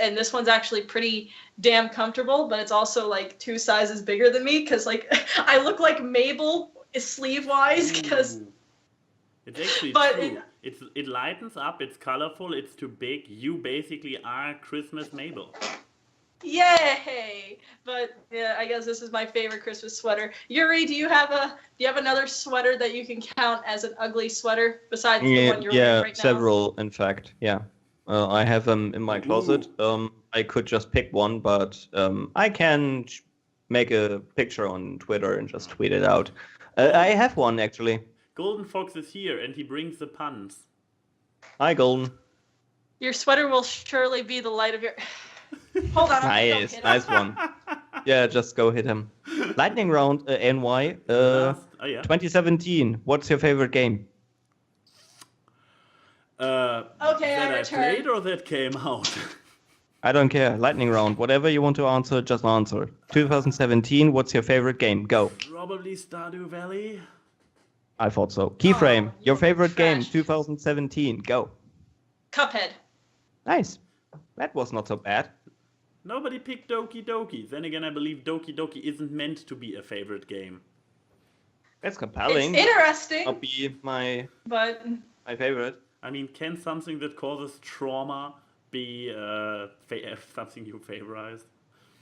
and this one's actually pretty damn comfortable. But it's also like 2 sizes bigger than me because like I look like Mabel sleeve wise because. It's actually But true. It lightens up. It's colorful. It's too big. You basically are Christmas Mabel. Yay! But yeah, I guess this is my favorite Christmas sweater. Yuri, do you have another sweater that you can count as an ugly sweater besides the one you're wearing right now? Several, in fact. Yeah, I have them in my closet. I could just pick one, but I can make a picture on Twitter and just tweet it out. I have one actually. Golden Fox is here, and he brings the puns. Hi, Golden. Your sweater will surely be the light of your. Hold on. Nice one. Yeah, just go hit him. Lightning round, NY. 2017. What's your favorite game? Okay, that I I return. played or that came out? I don't care. Lightning round. Whatever you want to answer, just answer. 2017. What's your favorite game? Go. Probably Stardew Valley. I thought so. Keyframe. Your favorite game? trash. 2017. Go. Cuphead. Nice. That was not so bad. Nobody picked Doki Doki. Then again, I believe Doki Doki isn't meant to be a favorite game. That's compelling. It's interesting, Not be my but favorite. I mean, can something that causes trauma be something you favorize?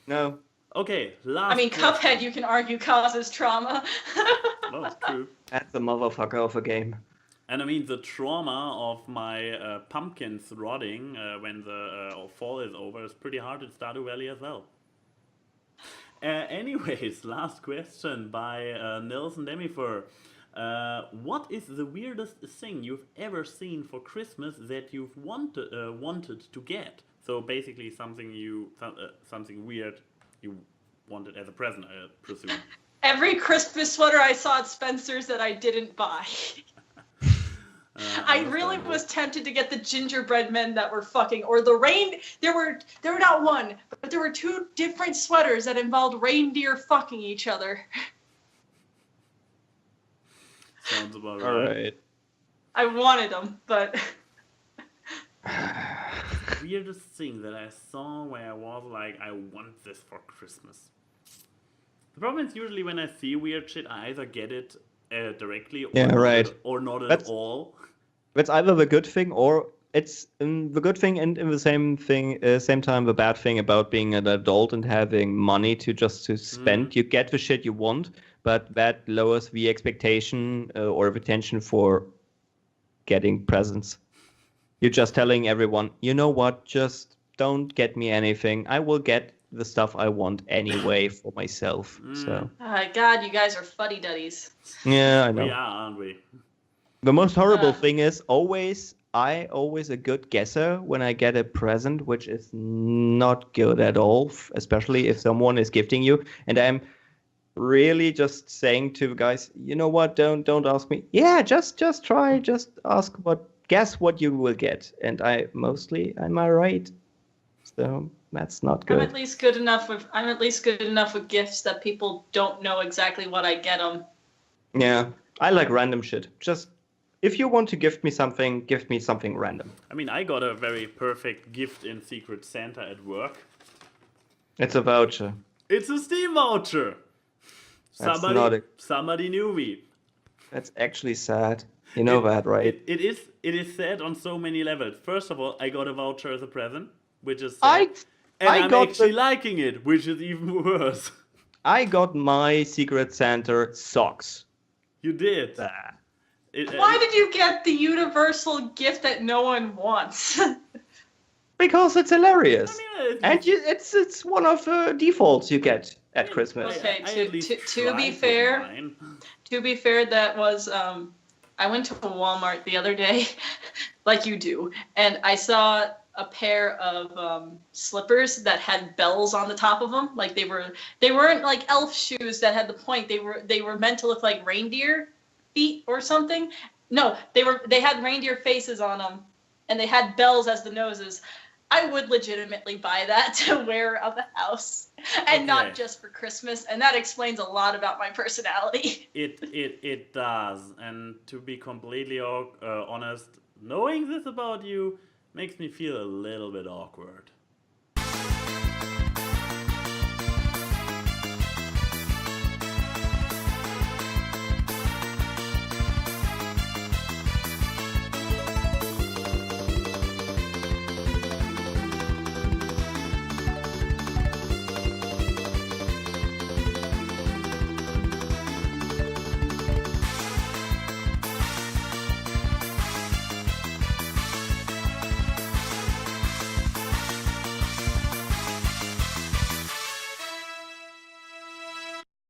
No. Okay, last I mean, question. Cuphead, you can argue, causes trauma. No, it's true. That's a motherfucker of a game. And I mean, the trauma of my pumpkins rotting when the fall is over is pretty hard in Stardew Valley as well. Anyways, last question by Nelson Demifer. What is the weirdest thing you've ever seen for Christmas that you've wanted to get? So basically, something weird you wanted as a present, I presume. Every Christmas sweater I saw at Spencer's that I didn't buy. I really was tempted to get the gingerbread men that were fucking, or the rain. There were not one, but there were 2 different sweaters that involved reindeer fucking each other. Sounds about All right. right. I wanted them, but Weirdest thing that I saw where I was like, I want this for Christmas. The problem is usually when I see weird shit, I either get it directly or not at all. That's either the good thing or it's the good thing and in the same time the bad thing about being an adult and having money to spend. You get the shit you want, but that lowers the expectation or the tension for getting presents. You're just telling everyone, you know what, just don't get me anything. I will get the stuff I want anyway for myself. So God, you guys are fuddy-duddies. yeah, I know. We are, aren't we? The most horrible thing is I always a good guesser when I get a present which is not good at all, especially if someone is gifting you. And really just saying to guys, you know what, don't ask me. Yeah, just try, just ask guess what you will get. And am I right? So that's not good. I'm at least good enough with gifts that people don't know exactly what I get them. Yeah, I like random shit. Just if you want to gift me something random. I mean, I got a very perfect gift in Secret Santa at work. It's a voucher. It's a Steam voucher. Somebody knew me. That's actually sad. You know that, right? It is sad on so many levels. First of all, I got a voucher as a present, which is sad. I'm actually liking it, which is even worse. I got my Secret Santa socks. You did. Why did you get the universal gift that no one wants? Because it's hilarious. I mean, and it's one of the defaults you get at Christmas. Okay, to be fair, that was I went to Walmart the other day, like you do, and I saw a pair of slippers that had bells on the top of them. Like they weren't like elf shoes that had the point. They were meant to look like reindeer feet or something. No, they had reindeer faces on them, and they had bells as the noses. I would legitimately buy that to wear around the house, and not just for Christmas. And that explains a lot about my personality. It does. And to be completely honest, knowing this about you makes me feel a little bit awkward.